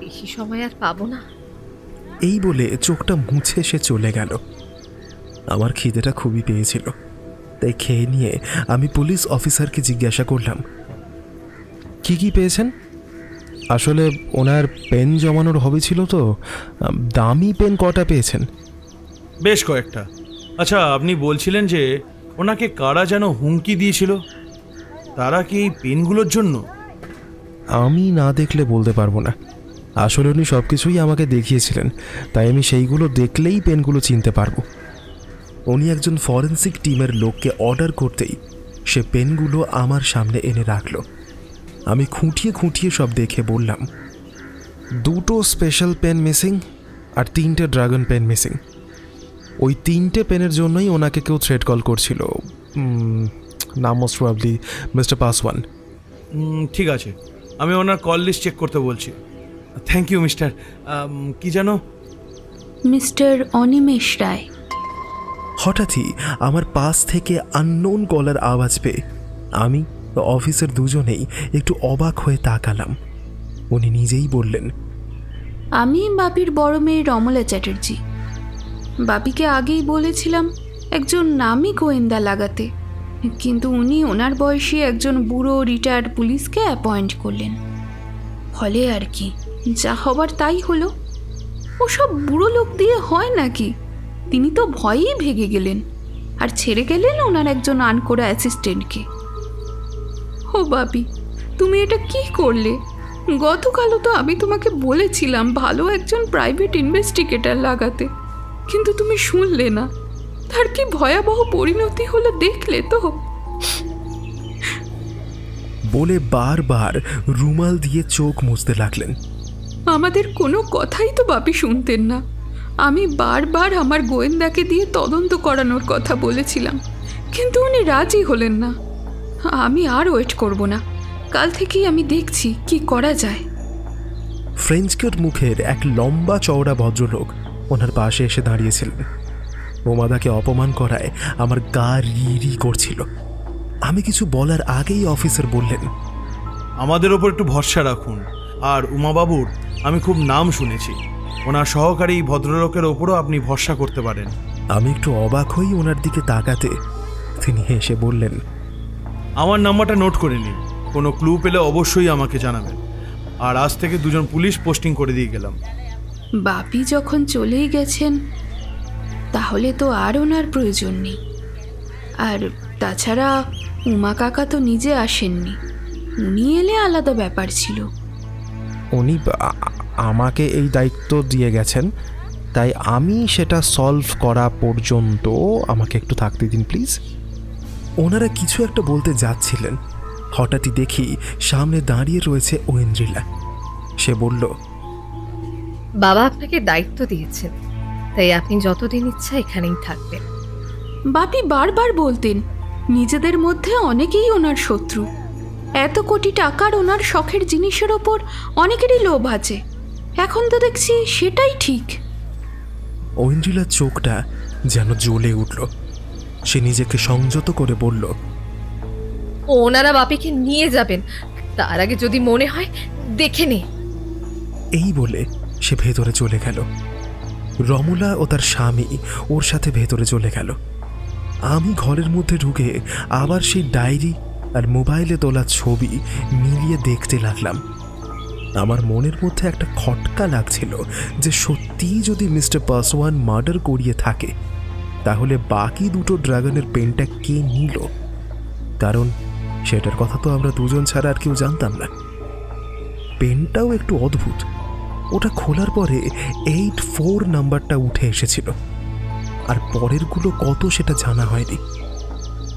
বেশি সময় আর পাবো না। এই বলে চোখটা মুছে সে চলে গেল। আমার খিদেটা খুবই পেয়েছিল, তাই খেয়ে নিয়ে আমি পুলিশ অফিসারকে জিজ্ঞাসা করলাম, কি কি পেয়েছেন? আসলে ওনার পেন জমানোর হবি ছিল তো। দামি পেন কটা পেয়েছেন? বেশ কয়েকটা। আচ্ছা, আপনি বলছিলেন যে ওনাকে কারা যেন হুমকি দিয়েছিল, তারা কি এই পেনগুলোর জন্য? আমি না দেখলে বলতে পারবো না। আসলে উনি সব কিছুই আমাকে দেখিয়েছিলেন, তাই আমি সেইগুলো দেখলেই পেনগুলো চিনতে পারবো। উনি একজন ফরেন্সিক টিমের লোককে অর্ডার করতেই সে পেনগুলো আমার সামনে এনে রাখলো। আমি খুঁটিয়ে খুঁটিয়ে সব দেখে বললাম, 2টো স্পেশাল পেন মিসিং আর 3টে ড্রাগন পেন মিসিং। ওই 3টে পেনের জন্যই ওনাকে কেউ থ্রেড কল করছিল। নাম মোস্ট প্রবাবলি মিস্টার পাসওয়ান। ঠিক আছে, আমি ওনার কল লিস্ট চেক করতে বলছি। থ্যাংক ইউ মিস্টার, কি জানো? মিস্টার অনিমেষ রায়। হঠাৎই আমার পাশ থেকে আননোন কলার আওয়াজ পেয়ে আমি অফিসের দুজনেই একটু অবাক হয়ে তাকালাম। উনি নিজেই বললেন, আমি বাপির বড় মেয়ে রমলা চ্যাটার্জি। বাপিকে আগেই বলেছিলাম একজন নামী গোয়েন্দা লাগাতে, কিন্তু উনি ওনার বয়সী একজন বুড়ো রিটায়ার্ড পুলিশকে অ্যাপয়েন্ট করলেন। ফলে আর কি, যা হবার তাই হলো। ওসব বুড়ো লোক দিয়ে হয় নাকি? তিনি তো ভয়েই ভেগে গেলেন আর ছেড়ে গেলেন ওনার একজন আনকোড়া অ্যাসিস্ট্যান্টকে। ও বাপি, তুমি এটা কি করলে? গতকালও তো আমি তোমাকে বলেছিলাম ভালো একজন প্রাইভেট ইনভেস্টিগেটর লাগাতে, কিন্তু তুমি শুনলে না। তার কি ভয়াবহ পরিণতি হলো দেখলে তো। বলে বারবার রুমাল দিয়ে চোখ মুছতে লাগলেন। আমাদের কোনো কথাই তো বাপি শুনতেন না। আমি বারবার আমার গোয়েন্দাকে দিয়ে তদন্ত করানোর কথা বলেছিলাম, কিন্তু উনি রাজি হলেন না। আমি আর ওয়েট করব না, কাল থেকেই আমি দেখছি কি করা যায়। ফ্রেঞ্চ কাট মুখের এক লম্বা চওড়া ভদ্রলোক ওনার পাশে এসে দাঁড়িয়েছিলেন। উমাদাকে অপমান করায় আমার গা রি করছিল। আমি কিছু বলার আগেই অফিসার বললেন, আমাদের ওপর একটু ভরসা রাখুন। আর উমাবাবুর আমি খুব নাম শুনেছি, ওনার সহকারী ভদ্রলোকের ওপরও আপনি ভরসা করতে পারেন। আমি একটু অবাক হই ওনার দিকে তাকাতে। তিনি হেসে বললেন, আমার নাম্বারটা নোট করে নিন, কোনো ক্লু পেলে অবশ্যই আমাকে জানাবেন। আর আজ থেকে 2জন পুলিশ পোস্টিং করে দিয়ে গেলাম। বাপি যখন চলেই গেছেন, তাহলে তো আর ওনার প্রয়োজন নেই। আর তাছাড়া উমা কাকা তো নিজে আসেননি, উনি এলে আলাদা ব্যাপার ছিল। উনি আমাকে এই দায়িত্ব দিয়ে গেছেন, তাই আমি সেটা সলভ করা পর্যন্ত আমাকে একটু থাকতে দিন প্লিজ। ওনারা কিছু একটা বলতে যাচ্ছিলেন, হঠাৎই দেখি সামনে দাঁড়িয়ে রয়েছে ঐন্দ্রিলা। সে বলল, বাবা আপনাকে দায়িত্ব দিয়েছেন, তাই আপনি যতদিন ইচ্ছা এখানেই থাকবেন। বাপি বারবার বলতেন নিজেদের মধ্যে অনেকেই ওনার শত্রু। এত কোটি টাকার ওনার শখের জিনিসের ওপর অনেকেরই লোভ আছে। এখন তো দেখছি সেটাই ঠিক। ঐন্দ্রিলার চোখটা যেন জ্বলে উঠল। সে নিজেকে সংযত করে বলল, ওনারা বাপিকে নিয়ে যাবেন, তার আগে যদি মনে হয় দেখে নে। এই বলে সে ভেতরে চলে গেল। রমলা ও তার স্বামী ওর সাথে ভেতরে চলে গেল। আমি ঘরের মধ্যে ঢুকে আবার সেই ডায়েরি আর মোবাইলে তোলা ছবি মিলিয়ে দেখতে লাগলাম। আমার মনের মধ্যে একটা খটকা লাগছিল যে সত্যিই যদি মিস্টার পাসওয়ান মার্ডার করিয়ে থাকে তাহলে বাকি দুটো ড্রাগনের পেনটা কে নিল, কারণ সেটার কথা তো আমরা দুজন ছাড়া আর কেউ জানতাম না। পেনটাও একটু অদ্ভুত, ওটা খোলার পরে 84 নাম্বারটা উঠে এসেছিল, আর পরেরগুলো কত সেটা জানা হয়নি।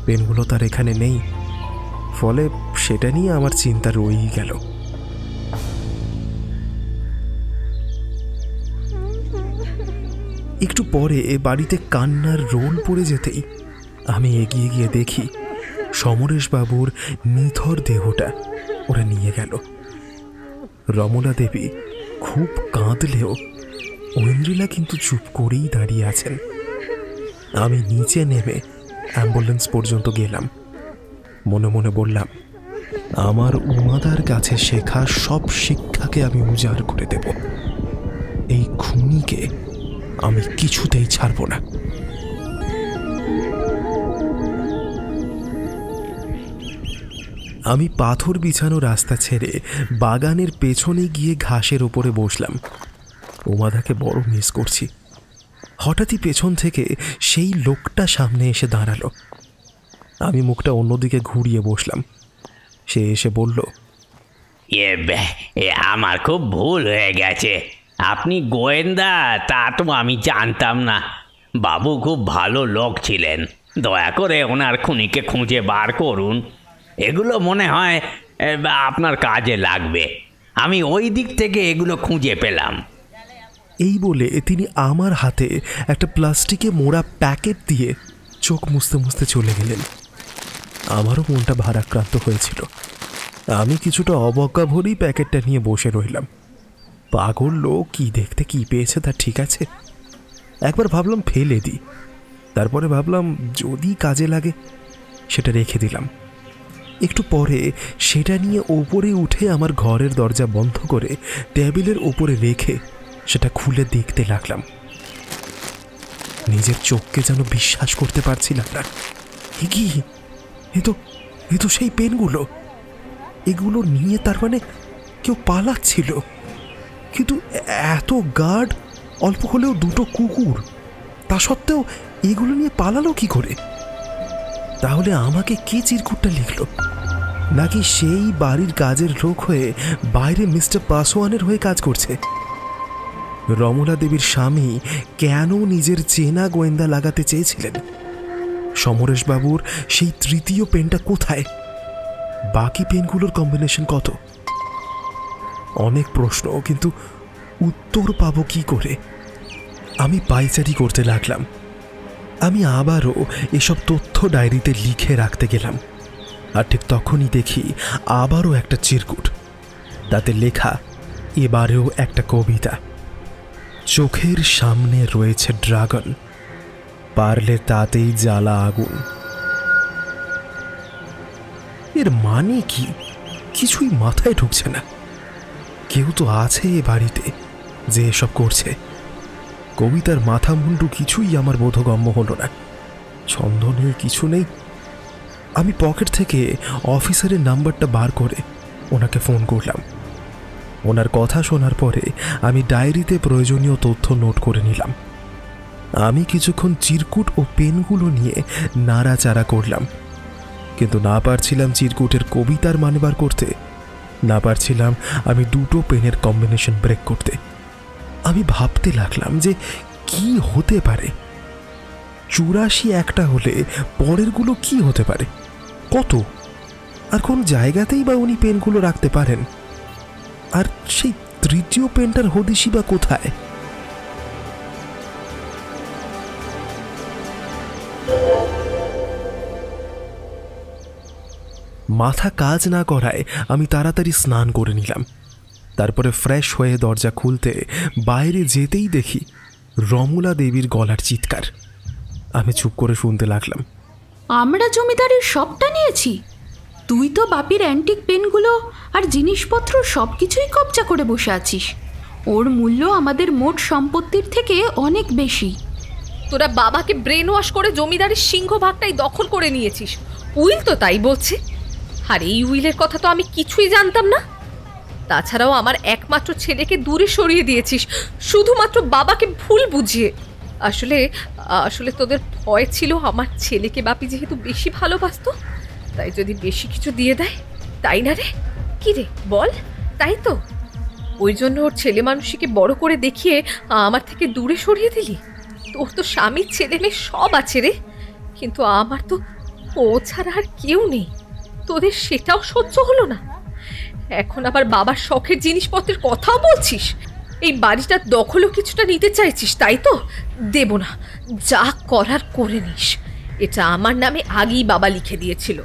পেনগুলো তার এখানে নেই, ফলে সেটা নিয়ে আমার চিন্তা রয়েই গেল। একটু পরে বাড়িতে কান্নার রোল পড়ে যেতেই আমি এগিয়ে গিয়ে দেখি সমরেশবাবুর নিথর দেহটা ওরা নিয়ে গেল। রমলা দেবী খুব কাঁদলেও ঐন্দ্রিলা কিন্তু চুপ করেই দাঁড়িয়ে আছেন। আমি নিচে নেমে অ্যাম্বুলেন্স পর্যন্ত গেলাম। মনে মনে বললাম, আমার উমাদার কাছে শেখা সব শিক্ষাকে আমি উজাড় করে দেব। এই খুনিকে আমি কিছুতেই ছাড়ব না। আমি পাথর বিছানো রাস্তা ছেড়ে বাগানের পেছনে গিয়ে ঘাসের ওপরে বসলাম। উমাদাকে বড় মিস করছি। হঠাৎই পেছন থেকে সেই লোকটা সামনে এসে দাঁড়ালো। আমি মুখটা অন্যদিকে ঘুরিয়ে বসলাম। সে এসে বলল, আমার খুব ভুল হয়ে গেছে, আপনি গোয়েন্দা তা তো আমি জানতাম না। বাবু খুব ভালো লোক ছিলেন, দয়া করে ওনার খুনিকে খুঁজে বার করুন। এগুলো মনে হয় আপনার কাজে লাগবে। আমি ওই দিক থেকে এগুলো খুঁজে পেলাম। এই বলে তিনি আমার হাতে একটা প্লাস্টিকে মোড়া প্যাকেট দিয়ে চোখ মুছতে মুছতে চলে গেলেন। আমারও মনটা ভারাক্রান্ত হয়েছিল। আমি কিছুটা অবজ্ঞা ভরেই প্যাকেটটা নিয়ে বসে রইলাম। পাগল লোক কি দেখতে কি পেয়েছে তা ঠিক আছে, একবার ভাবলাম ফেলে দিই, তারপরে ভাবলাম যদি কাজে লাগে সেটা রেখে দিলাম। একটু পরে সেটা নিয়ে ওপরে উঠে আমার ঘরের দরজা বন্ধ করে টেবিলের ওপরে রেখে সেটা খুলে দেখতে লাগলাম। নিজের চোখকে যেন বিশ্বাস করতে পারছিলাম না। কি এ তো সেই পেনগুলো, এগুলো নিয়ে তার মানে কেউ পালাচ্ছিল। কিন্তু এত গার্ড, অল্প হলেও দুটো কুকুর, তা সত্ত্বেও এগুলো নিয়ে পালালো কি করে? তাহলে আমাকে কে চিরকুটটা লিখল? নাকি সেই বাড়ির কাজের লোক হয়ে বাইরে মিস্টার পাসওয়ানের হয়ে কাজ করছে? রমলা দেবীর স্বামী কেন নিজের চেনা গোয়েন্দা লাগাতে চেয়েছিলেন? সমরেশবাবুর সেই তৃতীয় পেনটা কোথায়? বাকি পেনগুলোর কম্বিনেশন কত? অনেক প্রশ্ন, কিন্তু উত্তর পাবো কি করে? আমি পাইচারি করতে লাগলাম। আমি আবারও এসব তথ্য ডায়েরিতে লিখে রাখতে গেলাম, আর ঠিক তখনই দেখি আবারও একটা চিরকুট। তাতে লেখা এবারেও একটা কবিতা। চোখের সামনে রয়েছে ড্রাগন, পারলে তাতেই জ্বালা আগুন। এর মানে কি? কিছুই মাথায় ঢুকছে না। কেউ তো আছে এ বাড়িতে যে এসব করছে। কবিতার মাথা মুন্ডু কিছুই আমার বোধগম্য হলো না। ছন্দ নেই, কিছু নেই। আমি পকেট থেকে অফিসারের নাম্বারটা বার করে ওনাকে ফোন করলাম। ওনার কথা শোনার পরে আমি ডায়েরিতে প্রয়োজনীয় তথ্য নোট করে নিলাম। আমি কিছুক্ষণ চিরকুট ও পেনগুলো নিয়ে নাড়াচাড়া করলাম, কিন্তু না পারছিলাম চিরকুটের কবিতার মানে বার করতে, না পারছিলাম আমি দুটো পেনের কম্বিনেশন ব্রেক করতে। আমি ভাবতে লাগলাম যে কি হতে পারে। 84 একটা হলে পরেরগুলো কি হতে পারে, কত, আর কোন জায়গাতেই বা উনি পেনগুলো রাখতে পারেন? আর সেই তৃতীয় পেনটার হদিশই বা কোথায়? মাথা কাজ না করায় আমি তাড়াতাড়ি স্নান করে নিলাম। তারপরে ফ্রেশ হয়ে দরজা খুলতে বাইরে যেতেই দেখি রমলা দেবীর গলার চিৎকার। আমি চুপ করে শুনতে লাগলাম। আমরা জমিদারের সবটা নিয়েছি? তুই তো বাপির অ্যান্টিক পেনগুলো আর জিনিসপত্র সব কিছুই কবজা করে বসে আছিস। ওর মূল্য আমাদের মোট সম্পত্তির থেকে অনেক বেশি। তোরা বাবাকে ব্রেন ওয়াশ করে জমিদারের সিংহভাগটাই দখল করে নিয়েছিস। উইল তো তাই বলছে। আর এই উইলের কথা তো আমি কিছুই জানতাম না। তাছাড়াও আমার একমাত্র ছেলেকে দূরে সরিয়ে দিয়েছিস শুধুমাত্র বাবাকে ভুল বুঝিয়ে। আসলে আসলে তোদের ভয় ছিল আমার ছেলেকে বাপি যেহেতু বেশি ভালোবাসতো, তাই যদি বেশি কিছু দিয়ে দেয়, তাই না রে? কি রে বল, তাই তো? ওই জন্য ওর ছেলে মানুষকে বড় করে দেখিয়ে আমার থেকে দূরে সরিয়ে দিলি। তোর তো স্বামী ছেলে মেয়ে সব আছে রে, কিন্তু আমার তো ও ছাড়া আর কেউ নেই। তোদের সেটাও সহ্য হলো না। এখন আবার বাবার শখের জিনিসপত্রের কথাও বলছিস। এই বাড়িটার দখলও কিছুটা নিতে চাইছিস, তাই তো? দেব না, যা করার করে নিস। এটা আমার নামে আগেই বাবা লিখে দিয়েছিল।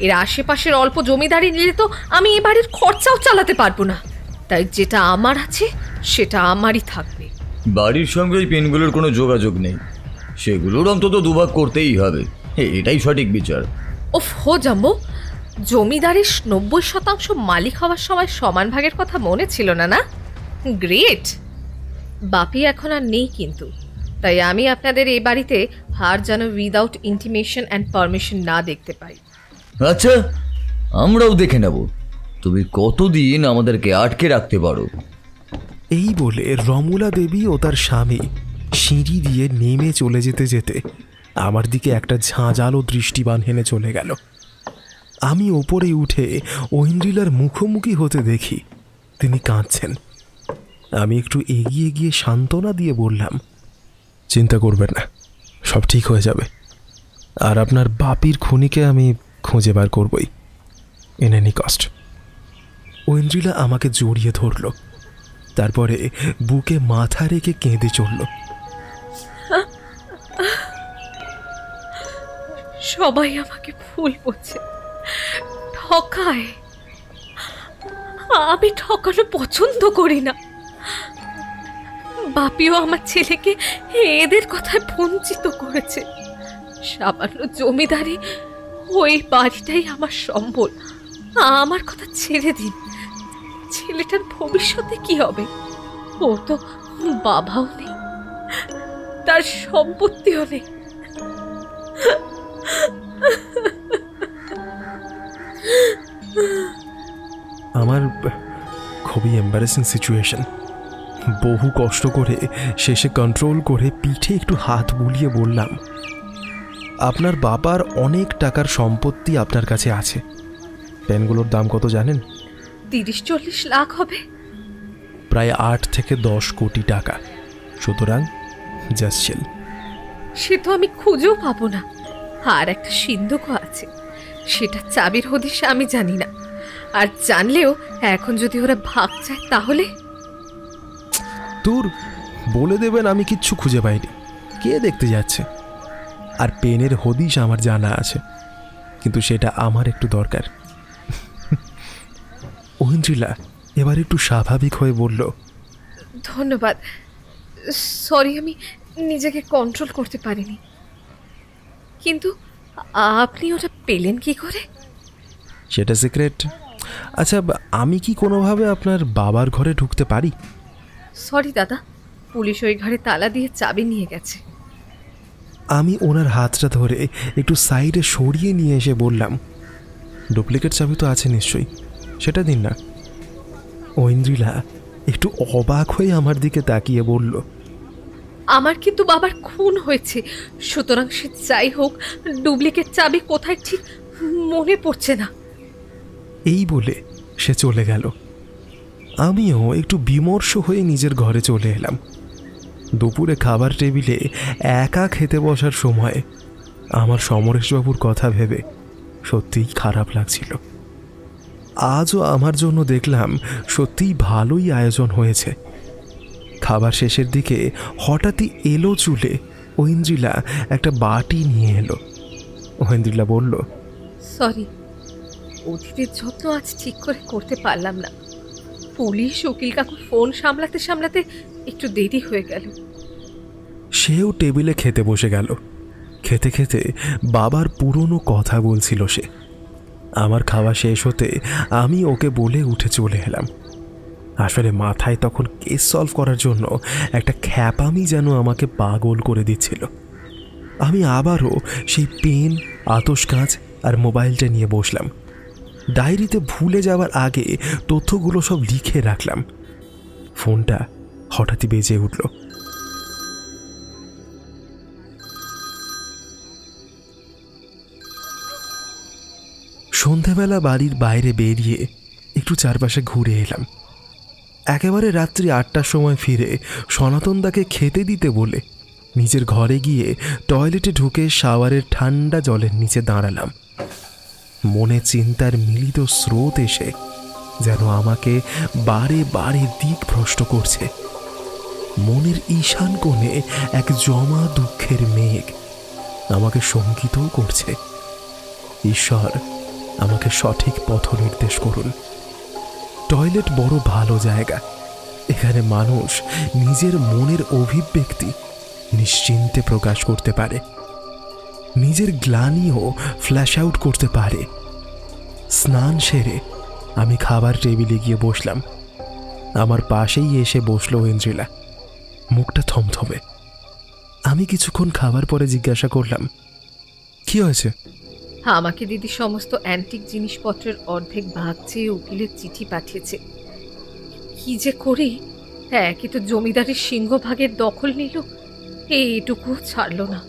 এর আশেপাশের অল্প জমিদারি নিলে তো আমি এ বাড়ির খরচাও চালাতে পারবো না। তাই যেটা আমার আছে সেটা আমারই থাকবে। বাড়ির সঙ্গে এই পেনগুলোর কোনো যোগাযোগ নেই, সেগুলোর অন্তত দুভাগ করতেই হবে, এটাই সঠিক বিচার। ওফ হো জাম্বো, জমিদারির 90% মালিক হওয়ার সময় সমান ভাগের কথা মনে ছিল না? না, গ্রেট। বাপি এখন আর নেই কিন্তু, তাই আমি আপনাদের এই বাড়িতে আর যেন উইদাউট ইন্টিমেশন অ্যান্ড পারমিশন না দেখতে পাই। আচ্ছা, আমরাও দেখে নেব তুমি কতদিন আমাদেরকে আটকে রাখতে পারো। এই বলে রমলা দেবী ও তার স্বামী সিঁড়ি দিয়ে নেমে চলে যেতে যেতে আমার দিকে একটা ঝাঁঝালো দৃষ্টিবান হেনে চলে গেল। আমি ওপরে উঠে ঐন্দ্রিলার মুখোমুখি হতে দেখি তিনি কাঁদছেন। আমি একটু এগিয়ে গিয়ে সান্ত্বনা দিয়ে বললাম, চিন্তা করবেন না, সব ঠিক হয়ে যাবে। আর আপনার বাপির খুনিকে আমি খুঁজে বার করবই, ইন এনি কস্ট। ঐন্দ্রিলা আমাকে জড়িয়ে ধরল, তারপরে বুকে মাথা রেখে কেঁদে চলল। সবাই আমাকে ভুল বলছে, ঠকায়। আমি ঠকানো পছন্দ করি না। বাপিও আমার ছেলেকে এদের কথায় বঞ্চিত করেছে। সামান্য জমিদারি, ওই বাড়িটাই আমার সম্বল। আমার কথা ছেড়ে দিন। ছেলেটার ভবিষ্যতে কি হবে? ও তো বাবাও নেই, তার সম্পত্তিও নেই। আমার খুবই এম্বারেসিং সিচুয়েশন। বহু কষ্ট করে শেষে কন্ট্রোল করে পিঠে একটু হাত বুলিয়ে বললাম, আপনার বাবার অনেক টাকার সম্পত্তি আপনার কাছে আছে। পেনগুলোর দাম কত জানেন? 30-40 লাখ হবে। প্রায় 8 থেকে 10 কোটি টাকা। সুতরাং জাস্ট চিল। সে তো আমি খুঁজেও পাবো না। আর একটা সিন্ধুকও আছে, সেটা চাবির হদিশ আমি জানি না। আর জানলেও এখন যদি ওরা ভাগ চায় তাহলে? তোর বলে দেবেন আমি কিচ্ছু খুঁজে পাইনি, কে দেখতে যাচ্ছে। আর পেনের হদিশ আমার জানা আছে, কিন্তু সেটা আমার একটু দরকার। ঐন্দ্রিলা এবার একটু স্বাভাবিক হয়ে বলল, ধন্যবাদ, সরি, আমি নিজেকে কন্ট্রোল করতে পারিনি। কিন্তু আপনি ওটা পেলেন কি করে? সেটা সিক্রেট। আচ্ছা, আমি কি কোনোভাবে আপনার বাবার ঘরে ঢুকতে পারি? সরি দাদা, পুলিশ ওই ঘরে তালা দিয়ে চাবি নিয়ে গেছে। আমি ওনার হাতটা ধরে একটু সাইডে সরিয়ে নিয়ে এসে বললাম, ডুপ্লিকেট চাবি তো আছে নিশ্চয়ই, সেটা দিন না। ঐন্দ্রিলা একটু অবাক হয়ে আমার দিকে তাকিয়ে বলল, আমার কিন্তু বাবার খুন হয়েছে, সুতরাং সে যাই হোক, ডুপ্লিকেট চাবি কোথায় ঠিক মনে পড়ছে না। এই বলে সে চলে গেল। আমিও একটু বিমর্ষ হয়ে নিজের ঘরে চলে এলাম। দুপুরে খাবার টেবিলে একা খেতে বসার সময় আমার সমরেশবাবুর কথা ভেবে সত্যিই খারাপ লাগছিল। আজও আমার জন্য দেখলাম সত্যিই ভালোই আয়োজন হয়েছে। খাবার শেষের দিকে হঠাৎই এলো চুলে ঐন্দ্রিলা একটা বাটি নিয়ে এলো। ঐন্দ্রিলা বলল, সরি, অতিথির যত্ন আজ ঠিক করে করতে পারলাম না। পুলিশ উকিল কাকুর ফোন সামলাতে সামলাতে একটু দেরি হয়ে গেল। সেও টেবিলে খেতে বসে গেল। খেতে খেতে বাবার পুরনো কথা বলছিল সে। আমার খাওয়া শেষ হতে আমি ওকে বলে উঠে চলে এলাম। আসলে মাথায় তখন কেস সলভ করার জন্য একটা খ্যাপামি যেন আমাকে পাগল করে দিচ্ছিল। আমি আবারও সেই পেন, আতশ কাঁচ আর মোবাইলটা নিয়ে বসলাম। ডায়েরিতে ভুলে যাওয়ার আগে তথ্যগুলো সব লিখে রাখলাম। ফোনটা হঠাৎই বেজে উঠল। সন্ধেবেলা বাড়ির বাইরে বেরিয়ে একটু চারপাশে ঘুরে এলাম। একেবারে রাত্রি 8টার সময় ফিরে সনাতনদাকে খেতে দিতে বলে নিজের ঘরে গিয়ে টয়লেটে ঢুকে শাওয়ারের ঠান্ডা জলের নিচে দাঁড়ালাম। মনে চিন্তার মিলিত স্রোত এসে যেন আমাকে বারে বারে দিকভ্রষ্ট করছে। মনের ঈশান কোণে এক জমা দুঃখের মেঘ আমাকে শঙ্কিতও করছে। ঈশ্বর আমাকে সঠিক পথ নির্দেশ করুন। টয়লেট বড় ভালো জায়গা। এখানে মানুষ নিজের মনের অভিব্যক্তি নিশ্চিন্তে প্রকাশ করতে পারে, নিজের গ্লানিও ফ্ল্যাশ আউট করতে পারে। স্নান সেরে আমি খাবার টেবিলে গিয়ে বসলাম। আমার পাশেই এসে বসলো ঐন্দ্রিলা, মুখটা থমথমে। আমি কিছুক্ষণ খাবার পরে জিজ্ঞাসা করলাম, কি হয়েছে? আমাকে দিদি সমস্ত অ্যান্টিক জিনিসপত্রের অর্ধেক ভাগ চেয়ে উকিলের চিঠি পাঠিয়েছে। কি যে করি, একই তো জমিদারের সিংহভাগের দখল নিল, এইটুকু ছাড়লো না।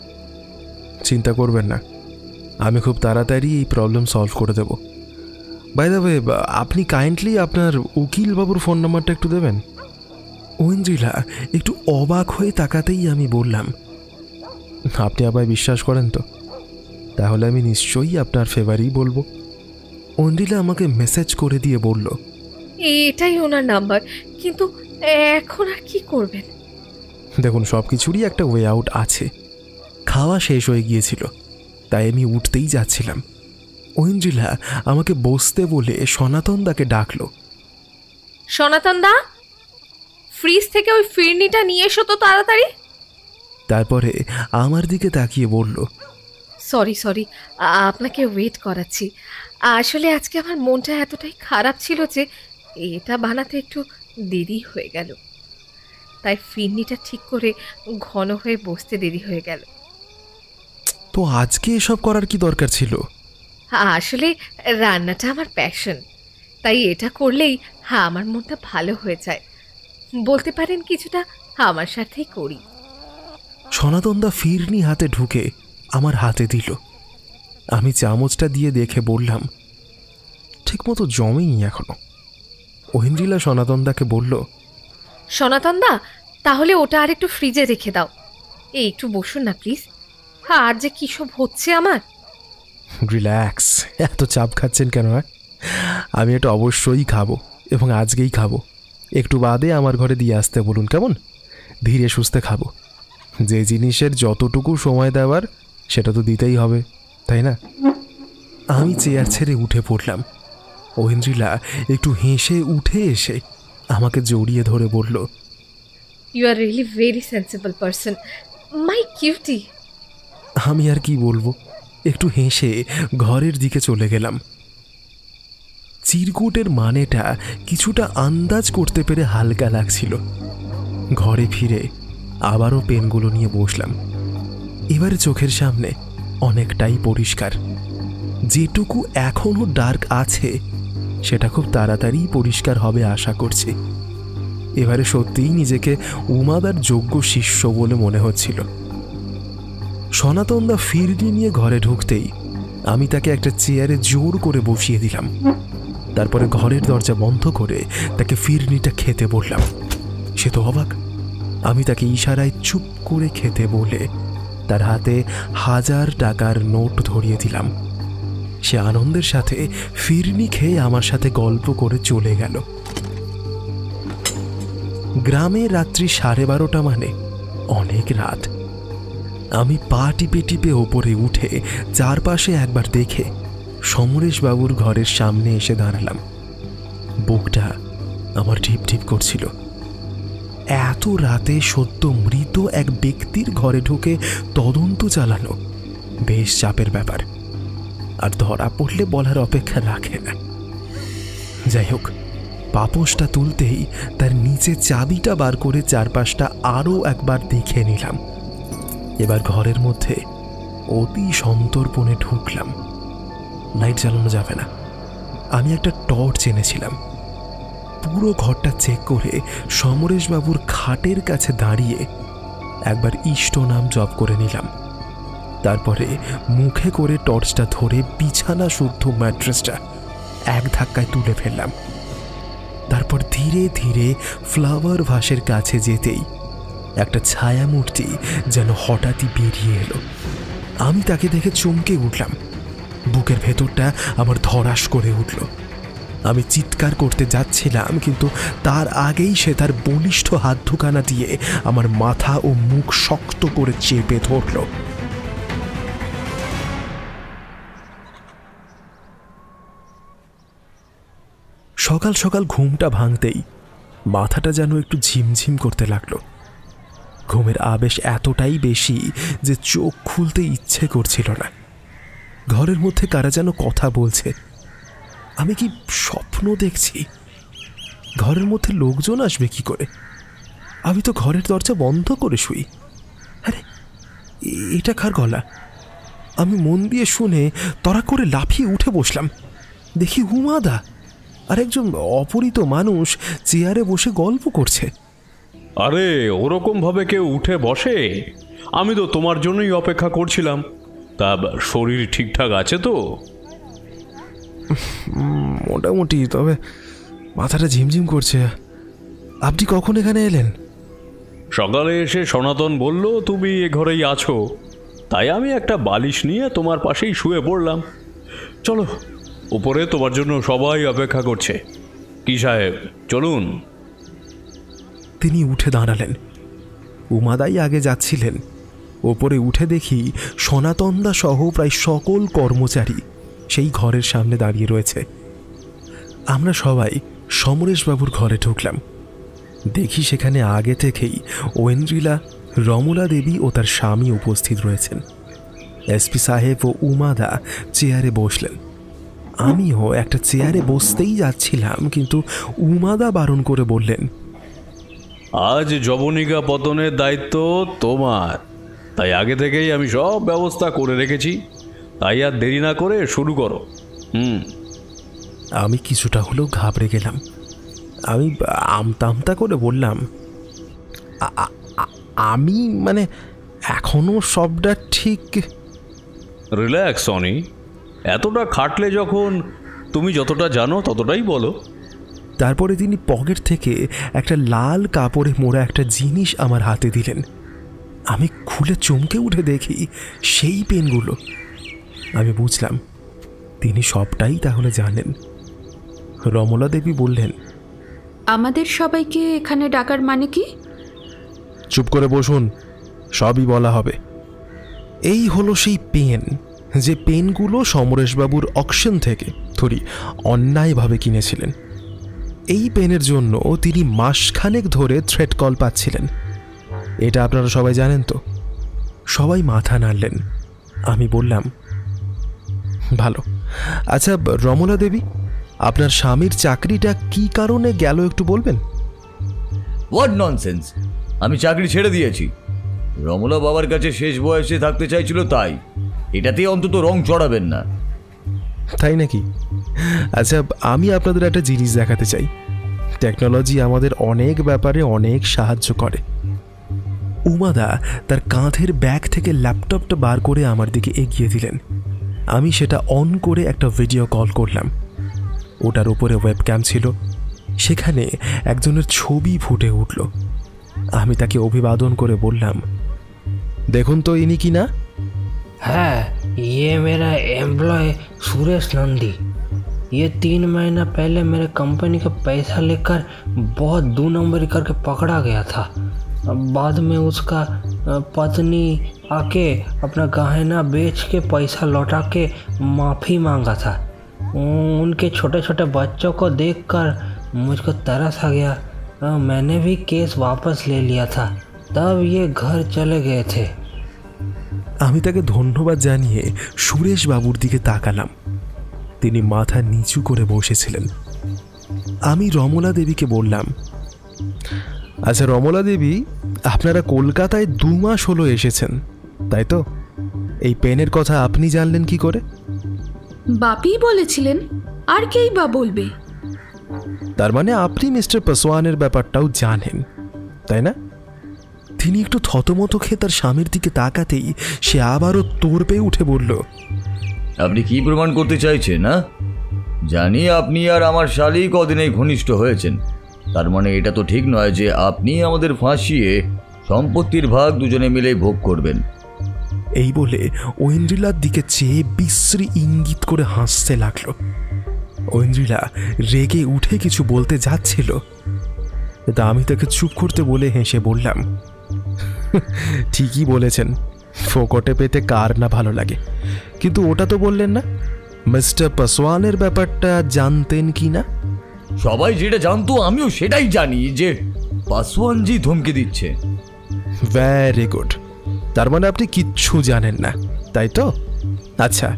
চিন্তা করবেন না, আমি খুব তাড়াতাড়ি এই প্রবলেম সলভ করে দেব। বাই দ্য ওয়ে, আপনি কাইন্ডলি আপনার উকিল বাবুর ফোন নাম্বারটা একটু দেবেন। ঐন্দ্রিলা একটু অবাক হয়ে তাকাতেই আমি বললাম, আপনি আবার বিশ্বাস করেন তো? তাহলে আমি নিশ্চয়ই আপনার ফেভারই বলবো। ঐন্দ্রিলা আমাকে মেসেজ করে দিয়ে বলল, এটাই ওনার নাম্বার, কিন্তু এখন আর কি করবেন? দেখুন, সব কিছুরই একটা ওয়ে আউট আছে। খাওয়া শেষ হয়ে গিয়েছিল, তাই আমি উঠতেই যাচ্ছিলাম। ঐন্দ্রিলা আমাকে বসতে বলে সনাতনদাকে ডাকলো। সনাতনদা, ফ্রিজ থেকে ওই ফিরনিটা নিয়ে এসো তো তাড়াতাড়ি। তারপরে আমার দিকে তাকিয়ে বলল, সরি, আপনাকে ওয়েট করাচ্ছি। আসলে আজকে আমার মনটা এতটাই খারাপ ছিল যে এটা বানাতে একটু দেরি হয়ে গেল, তাই ফিরনিটা ঠিক করে ঘন হয়ে বসতে দেরি হয়ে গেল। তো আজকে এসব করার কি দরকার ছিল? আসলে রান্নাটা আমার প্যাশন, তাই এটা করলেই আমার মনটা ভালো হয়ে যায়। বলতে পারেন কিছুটা আমার সাথেই করি। সনাতনদা ফিরনি হাতে ঢুকে আমার হাতে দিল। আমি চামচটা দিয়ে দেখে বললাম, ঠিকমতো জমেনি এখনো। ঐন্দ্রিলা সনাতনদাকে বলল, সনাতনদা, তাহলে ওটা আর একটু ফ্রিজে রেখে দাও। এই একটু বসুন না প্লিজ, আর যে কী সব হচ্ছে আমার। রিল্যাক্স, এত চাপ খাচ্ছেন কেন? আমি এটা অবশ্যই খাবো, এবং আজকেই খাবো। একটু বাদে আমার ঘরে দিয়ে আসতে বলুন, কেমন? ধীরে সুস্থে খাবো। যে জিনিসের যতটুকু সময় দেওয়ার সেটা তো দিতেই হবে, তাই না? আমি চেয়ার ছেড়ে উঠে পড়লাম। ঐন্দ্রিলা একটু হেসে উঠে এসে আমাকে জড়িয়ে ধরে বলল, you are really very sensible person, my cutie. আমি আর কি বলবো, একটু হেসে ঘরের দিকে চলে গেলাম। চিরকুটের মানেটা কিছুটা আন্দাজ করতে পেরে হালকা লাগছিল। ঘরে ফিরে আবারও পেনগুলো নিয়ে বসলাম। এবারে চোখের সামনে অনেকটাই পরিষ্কার। যেটুকু এখনো ডার্ক আছে সেটা খুব তাড়াতাড়ি পরিষ্কার হবে আশা করছি। এবারে সত্যিই নিজেকে উমাদার যোগ্য শিষ্য বলে মনে হচ্ছিল। সনাতনদা ফিরনি নিয়ে ঘরে ঢুকতেই আমি তাকে একটা চেয়ারে জোর করে বসিয়ে দিলাম। তারপরে ঘরের দরজা বন্ধ করে তাকে ফিরনিটা খেতে বললাম। সে তো অবাক। আমি তাকে ইশারায় চুপ করে খেতে বলে তার হাতে 1000 টাকার নোট ধরিয়ে দিলাম। সে আনন্দের সাথে ফিরনি খেয়ে আমার সাথে গল্প করে চলে গেল। গ্রামে রাত্রি 12:30 মানে অনেক রাত। আমি পা টিপে টিপে ওপরে উঠে চারপাশে একবার দেখে সমরেশবাবুর ঘরের সামনে এসে দাঁড়ালাম। বুকটা আমার ঢিপ ঢিপ করছিল। এত রাতে সদ্য মৃত এক ব্যক্তির ঘরে ঢুকে তদন্ত চালানো বেশ চাপের ব্যাপার, আর ধরা পড়লে বলার অপেক্ষা রাখে না। যাই হোক, পাপোশটা তুলতেই তার নিচে চাবিটা বার করে চারপাশটা আরও একবার দেখে নিলাম। এবার ঘরের মধ্যে অতি সন্তর্পণে ঢুকলাম। লাইট জ্বালানো যাবে না, আমি একটা টর্চ এনেছিলাম। পুরো ঘরটা চেক করে সমরেশবাবুর খাটের কাছে দাঁড়িয়ে একবার ইষ্ট নাম জপ করে নিলাম। তারপরে মুখে করে টর্চটা ধরে বিছানা শুদ্ধ ম্যাট্রেসটা এক ধাক্কায় তুলে ফেললাম। তারপর ধীরে ধীরে ফ্লাওয়ার ভাসের কাছে যেতেই একটা ছায়ামূর্তি যেন হঠাৎই বেরিয়ে এলো। আমি তাকে দেখে চমকে উঠলাম। বুকের ভেতরটা আমার ধরাস করে উঠল। আমি চিৎকার করতে যাচ্ছিলাম, কিন্তু তার আগেই সে তার বলিষ্ঠ হাত দুখানা দিয়ে আমার মাথা ও মুখ শক্ত করে চেপে ধরল। সকাল সকাল ঘুমটা ভাঙতেই মাথাটা যেন একটু ঝিমঝিম করতে লাগলো। ঘুমের আবেশ এতটাই বেশি যে চোখ খুলতে ইচ্ছে করছিল না। ঘরের মধ্যে কারা যেন কথা বলছে। আমি কি স্বপ্ন দেখছি? ঘরের মধ্যে লোকজন আসবে কি করে? আমি তো ঘরের দরজা বন্ধ করে শুই। আরে, এটা কার গলা? আমি মন দিয়ে শুনে তড়া করে লাফিয়ে উঠে বসলাম। দেখি উমাদা আর একজন অপরিচিত মানুষ চেয়ারে বসে গল্প করছে। আরে, ওরকম ভাবে কেউ উঠে বসে? আমি তো তোমার জন্যই অপেক্ষা করছিলাম। তা শরীর ঠিকঠাক আছে তো? মোটামুটি, তবে মাথাটা ঝিমঝিম করছে। আপনি কখন এখানে এলেন? সকালে এসে সনাতন বলল তুমি এ ঘরেই আছো, তাই আমি একটা বালিশ নিয়ে তোমার পাশেই শুয়ে পড়লাম। চলো, উপরে তোমার জন্য সবাই অপেক্ষা করছে। কি সাহেব, চলুন। তিনি উঠে দাঁড়ালেন। উমাদাই আগে যাচ্ছিলেন। ওপরে উঠে দেখি সনাতনদা সহ প্রায় সকল কর্মচারী সেই ঘরের সামনে দাঁড়িয়ে রয়েছে। আমরা সবাই সমরেশবাবুর ঘরে ঢুকলাম। দেখি সেখানে আগে থেকেই ঐন্দ্রিলা, রমলা দেবী ও তার স্বামী উপস্থিত রয়েছেন। এসপি সাহেব ও উমাদা চেয়ারে বসলেন। আমিও একটা চেয়ারে বসতেই যাচ্ছিলাম, কিন্তু উমাদা বারণ করে বললেন, আজ যবনিকা পতনের দায়িত্ব তোমার, তাই আগে থেকেই আমি সব ব্যবস্থা করে রেখেছি। তাই আর দেরি না করে শুরু করো। আমি কিছুটা হলেও ঘাবড়ে গেলাম। আমি আমতা আমতা করে বললাম, আমি মানে এখনো সবটা ঠিক। রিল্যাক্স সনি, এতটা খাটলে যখন, তুমি যতটা জানো ততটাই বলো। তারপরে তিনি পকেট থেকে একটা লাল কাপড়ে মোড়া একটা জিনিস আমার হাতে দিলেন। আমি খুলে চমকে উঠে দেখি সেই পেনগুলো। আমি বুঝলাম তিনি সবটাই তাহলে জানেন। রমলা দেবী বললেন, আমাদের সবাইকে এখানে ডাকার মানে কি? চুপ করে বসুন, সবই বলা হবে। এই হলো সেই পেন, যে পেনগুলো সমরেশবাবুর অকশন থেকে অন্যায়ভাবে কিনেছিলেন। এই পেনের জন্য তিনি মাসখানেক ধরে থ্রেট কল পাচ্ছিলেন। এটা আপনারা সবাই জানেন তো? সবাই মাথা নাড়লেন। আমি বললাম, ভালো। আচ্ছা রমলা দেবী, আপনার স্বামীর চাকরিটা কি কারণে গেল একটু বলবেন? What nonsense! আমি চাকরি ছেড়ে দিয়েছি। রমলা বাবার কাছে শেষ বয়সে থাকতে চাইছিল, তাই। এটাতে অন্তত রং চড়াবেন না। তাই নাকি? আচ্ছা, আমি আপনাদের একটা জিনিস দেখাতে চাই। টেকনোলজি আমাদের অনেক ব্যাপারে অনেক সাহায্য করে। উমাদা তার কাঁধের ব্যাগ থেকে ল্যাপটপটা বার করে আমার দিকে এগিয়ে দিলেন। আমি সেটা অন করে একটা ভিডিও কল করলাম। ওটার উপরে ওয়েবক্যাম ছিল। সেখানে একজনের ছবি ফুটে উঠল। আমি তাকে অভিবাদন করে বললাম, দেখুন তো ইনি কি না? है, ये मेरा एम्प्लॉय सुरेश नंदी। ये 3 महीना पहले मेरे कंपनी का पैसा लेकर बहुत 2 नंबरी करके पकड़ा गया था। बाद में उसका पत्नी आके अपना गहना बेच के पैसा लौटा के माफ़ी मांगा था। उनके छोटे छोटे बच्चों को देखकर मुझको तरस आ गया। मैंने भी केस वापस ले लिया था। तब ये घर चले गए थे। আমি তাকে ধন্যবাদ জানিয়ে সুরেশ বাবুর দিকে তাকালাম। তিনি মাথা নিচু করে বসেছিলেন। আমি রমলা দেবীকে বললাম, আচ্ছা রমলা দেবী, আপনারা কলকাতায় 2 মাস হলো এসেছেন, তাই তো? এই পেনের কথা আপনি জানলেন কি করে? বাপি বলেছিলেন, আর কেই বা বলবে। তার মানে আপনি মিস্টার পাসওয়ানের ব্যাপারটাও জানেন, তাই না? তিনি একটু থতমত খেয়ে তার স্বামীর দিকে তাকাতেই সে আবারও তোড় পেয়ে উঠে বলল, আপনি কি প্রমাণ করতে চাইছেন? না জানি আপনি আর আমার শালী কদিনেই ঘনিষ্ঠ হয়েছেন, তার মানে এটা তো ঠিক নয় যে আপনি আমাদের ফাঁসিয়ে সম্পত্তির ভাগ দুজনে মিলেই ভোগ করবেন। এই বলে ঐন্দ্রিলার দিকে চেয়ে বিশ্রী ইঙ্গিত করে হাসতে লাগলো। ঐন্দ্রিলা রেগে উঠে কিছু বলতে যাচ্ছিল, তা আমি তাকে চুপ করতে বলে হেসে বললাম, ঠিকই বলেছেন, ফোকটে পেতে কার না ভালো লাগে, কিন্তু ওটা তো বললেন না মিস্টার পাসওয়ানের ব্যাপারটা জানতেন কি না? সবাই যেটা জানতো আমিও সেটাই জানি, যে পাসওয়ানজি ধমকে দিচ্ছে। ভেরি গুড, তার মানে আপনি কিচ্ছু জানেন না, তাই তো? আচ্ছা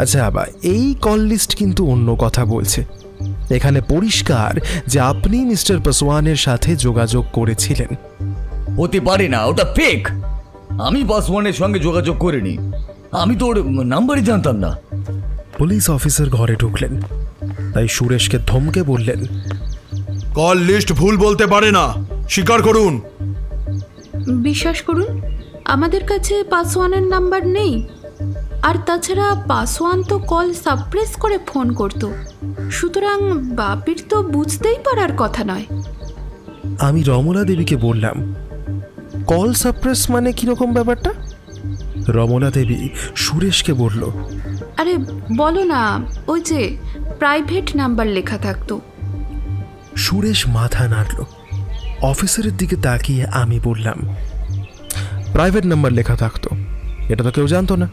আচ্ছা, আবার এই কল লিস্ট কিন্তু অন্য কথা বলছে। এখানে পরিষ্কার যে আপনি মিস্টার পাসওয়ানের সাথে যোগাযোগ করেছিলেন। হতে পারে না, ওটা ফেক। আমি পাসওয়ানের সঙ্গে যোগাযোগ করিনি, আমি তো ওর নাম্বারই জানতাম না। পুলিশ অফিসার ঘরে ঢুকলেন, তাই সুরেশকে ধমকে বললেন, কল লিস্ট ভুল বলতে পারে না, স্বীকার করুন। বিশ্বাস করুন, আমাদের কাছে পাসওয়ানের নাম্বার নেই। আর তাছাড়া পাসওয়ান তো কল সাপ্রেস করে ফোন করত, সুতরাং বাপির তো বুঝতেই পারার কথা নয়। আমি রমলা দেবীকে বললাম, কল সাপ্রেস মানে কিরকম ব্যাপারটা? রমলা দেবী সুরেশকে বলল, আরে বলো না, ওই যে প্রাইভেট নাম্বার লেখা থাকতো। সুরেশ মাথা নাড়ল। অফিসারের দিকে তাকিয়ে আমি বললাম, প্রাইভেট নাম্বার লেখা থাকতো, এটা তো কেউ জানতো না।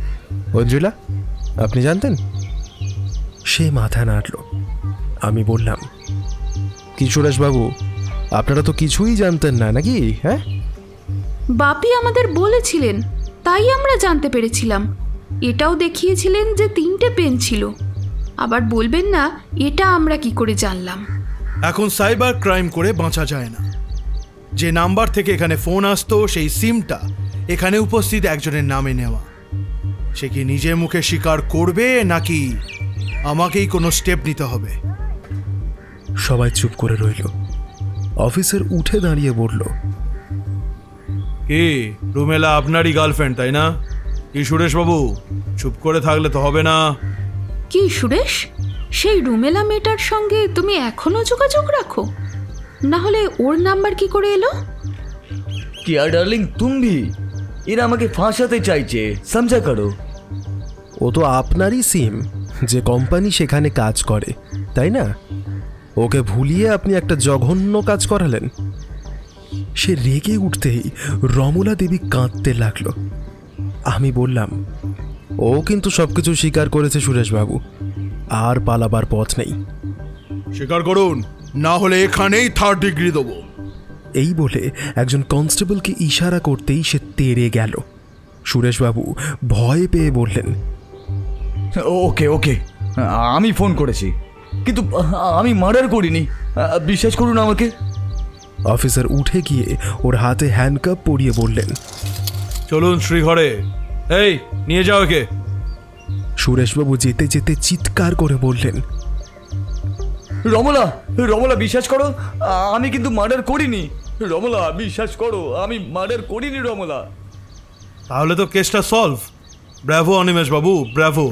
ঐন্দ্রিলা, আপনি জানতেন? সে মাথা নাড়ল। আমি বললাম, কি সুরেশবাবু, আপনারা তো কিছুই জানতেন না নাকি? হ্যাঁ, বাপি আমাদের বলেছিলেন, তাই আমরা জানতে পেরেছিলাম। এটাও দেখিয়েছিলেন যে 3টে পেন ছিল। আবার বলবেন না এটা আমরা কি করে জানলাম। এখন সাইবার ক্রাইম করে বাঁচা যায় না। যে নাম্বার থেকে এখানে ফোন আসতো সেই সিমটা এখানে উপস্থিত একজনের নামে নেওয়া। সে কি নিজে মুখে স্বীকার করবে নাকি আমাকেই কোনো স্টেপ নিতে হবে? সবাই চুপ করে রইল। অফিসার উঠে দাঁড়িয়ে বলল, কি রুমেলা আপনারই গার্লফ্রেন্ড, তাই না? কি সুরেশবাবু, চুপ করে থাকলে তো হবে না। কি সুরেশ, সেই রুমেলা মেয়েটার সঙ্গে তুমি এখনো যোগাযোগ রাখো? না হলে ওর নাম্বার কি করে এলো? কিয়া ডার্লিং, তুমি এরা আমাকে ফাঁসাতে চাইছে, সমঝা করো। ও তো আপনারই সিম, যে কোম্পানি সেখানে কাজ করে, তাই না? ওকে ভুলিয়ে আপনি একটা জঘন্য কাজ করালেন। সে রেগে উঠতেই রমলা দেবী কাঁদতে লাগলো। আমি বললাম, ও কিন্তু সবকিছু স্বীকার করেছে সুরেশবাবু, আর পালাবার পথ নেই। স্বীকার করুন, না হলে এখানেই 3rd ডিগ্রি দেবো। এই বলে একজন কনস্টেবলকে ইশারা করতেই সে তেড়ে গেল। সুরেশবাবু ভয় পেয়ে বললেন, ওকে ওকে, আমি ফোন করেছি, কিন্তু আমি মার্ডার করিনি, বিশ্বাস করুন আমাকে। অফিসার উঠে গিয়ে ওর হাতে হ্যান্ডকাপ পরিয়ে বললেন, চলুন শ্রীঘরে, এই নিয়ে যাও একে। সুরেশবাবু যেতে যেতে চিৎকার করে বললেন, রমলা, রমলা বিশ্বাস করো, আমি কিন্তু মার্ডার করিনি। রমলা বিশ্বাস করো, আমি মার্ডার করিনি রমলা। তাহলে তো কেসটা সলভ। ব্র্যাভো অনিমেষ বাবু, ব্র্যাভো।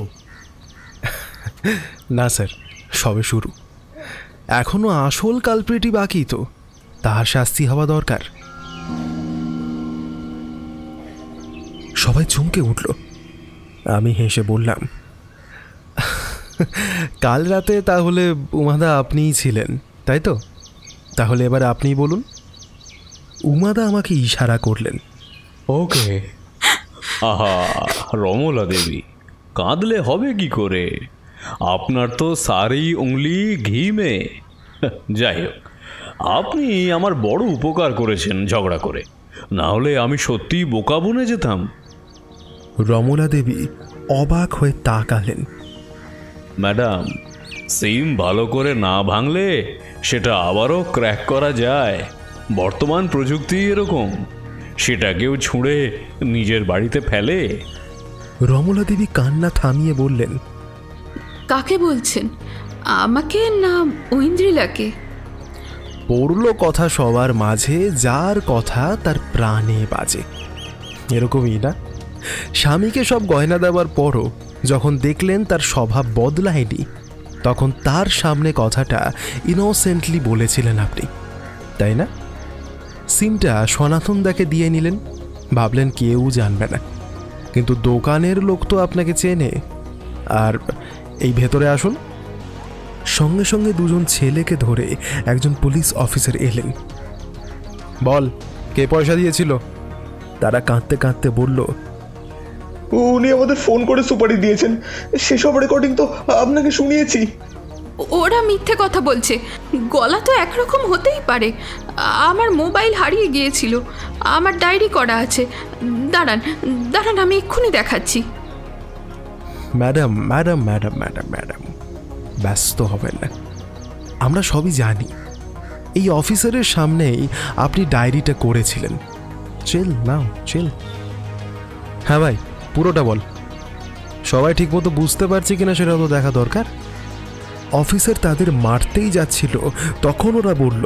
না স্যার, সবে শুরু, এখনো আসল কালপ্রিটই বাকি, তো তার শাস্তি হওয়া দরকার। সবাই চমকে উঠল। আমি হেসে বললাম, কাল রাতে তাহলে উমাদা আপনিই ছিলেন, তাই তো? তাহলে এবার আপনিই বলুন। উমাদা আমাকে ইশারা করলেন। ওকে। আহা রমলা দেবী, কাঁদলে হবে কি করে? আপনার তো সারি উংলি ঘি মে। যাই হোক, আপনি আমার বড় উপকার করেছেন ঝগড়া করে, না হলে আমি সত্যিই বোকা বনে যেতাম। রমলা দেবী অবাক হয়ে তাকালেন। ম্যাডাম, সিম ভালো করে না ভাঙলে সেটা আবারও ক্র্যাক করা যায়। বর্তমান প্রযুক্তি এরকম, সেটাকেও ছুঁড়ে নিজের বাড়িতে ফেলে। রমলা দেবী কান্না থামিয়ে বললেন, কাকে বলছেন, আমাকে না ঐন্দ্রিলাকে? পড়ল কথা সবার মাঝে, যার কথা তার প্রাণে বাজে। এরকমই না? স্বামীকে সব গয়না দেওয়ার পরও যখন দেখলেন তার স্বভাব বদলায়নি, তখন তার সামনে কথাটা ইনোসেন্টলি বলেছিলেন আপনি, তাই না? সিমটা সনাতনদাকে দিয়ে নিলেন, ভাবলেন কেউ জানবে না, কিন্তু দোকানের লোক তো আপনাকে চেনে। আর এই ভেতরে আসুন। সঙ্গে সঙ্গে দুজন ছেলেকে ধরে একজন পুলিশ অফিসার এলেন। বল, কে পয়সা দিয়েছিল? তারা কাঁদতে কাঁদতে বলল, উনি আমাদের ফোন করে সুপারি দিয়েছেন, সেসব রেকর্ডিং তো আপনাকে শুনিয়েছি। ওরা মিথ্যে কথা বলছে, গলা তো একরকম হতেই পারে। আমার মোবাইল হারিয়ে গিয়েছিল, আমার ডায়েরি করা আছে। দাঁড়ান দাঁড়ান, আমি এক্ষুনি দেখাচ্ছি। Madam madam madam madam madam ব্যস্ত হবেন না, আমরা সবই জানি। এই অফিসারের সামনেই আপনি ডায়েরিটা করেছিলেন। চিল নাও, চিল। হ্যাঁ ভাই, পুরোটা বল। সবাই ঠিকমতো বুঝতে পারছে কিনা সেটা তো দেখা দরকার। অফিসার তাদের মারতেই যাচ্ছিল, তখন ওরা বলল,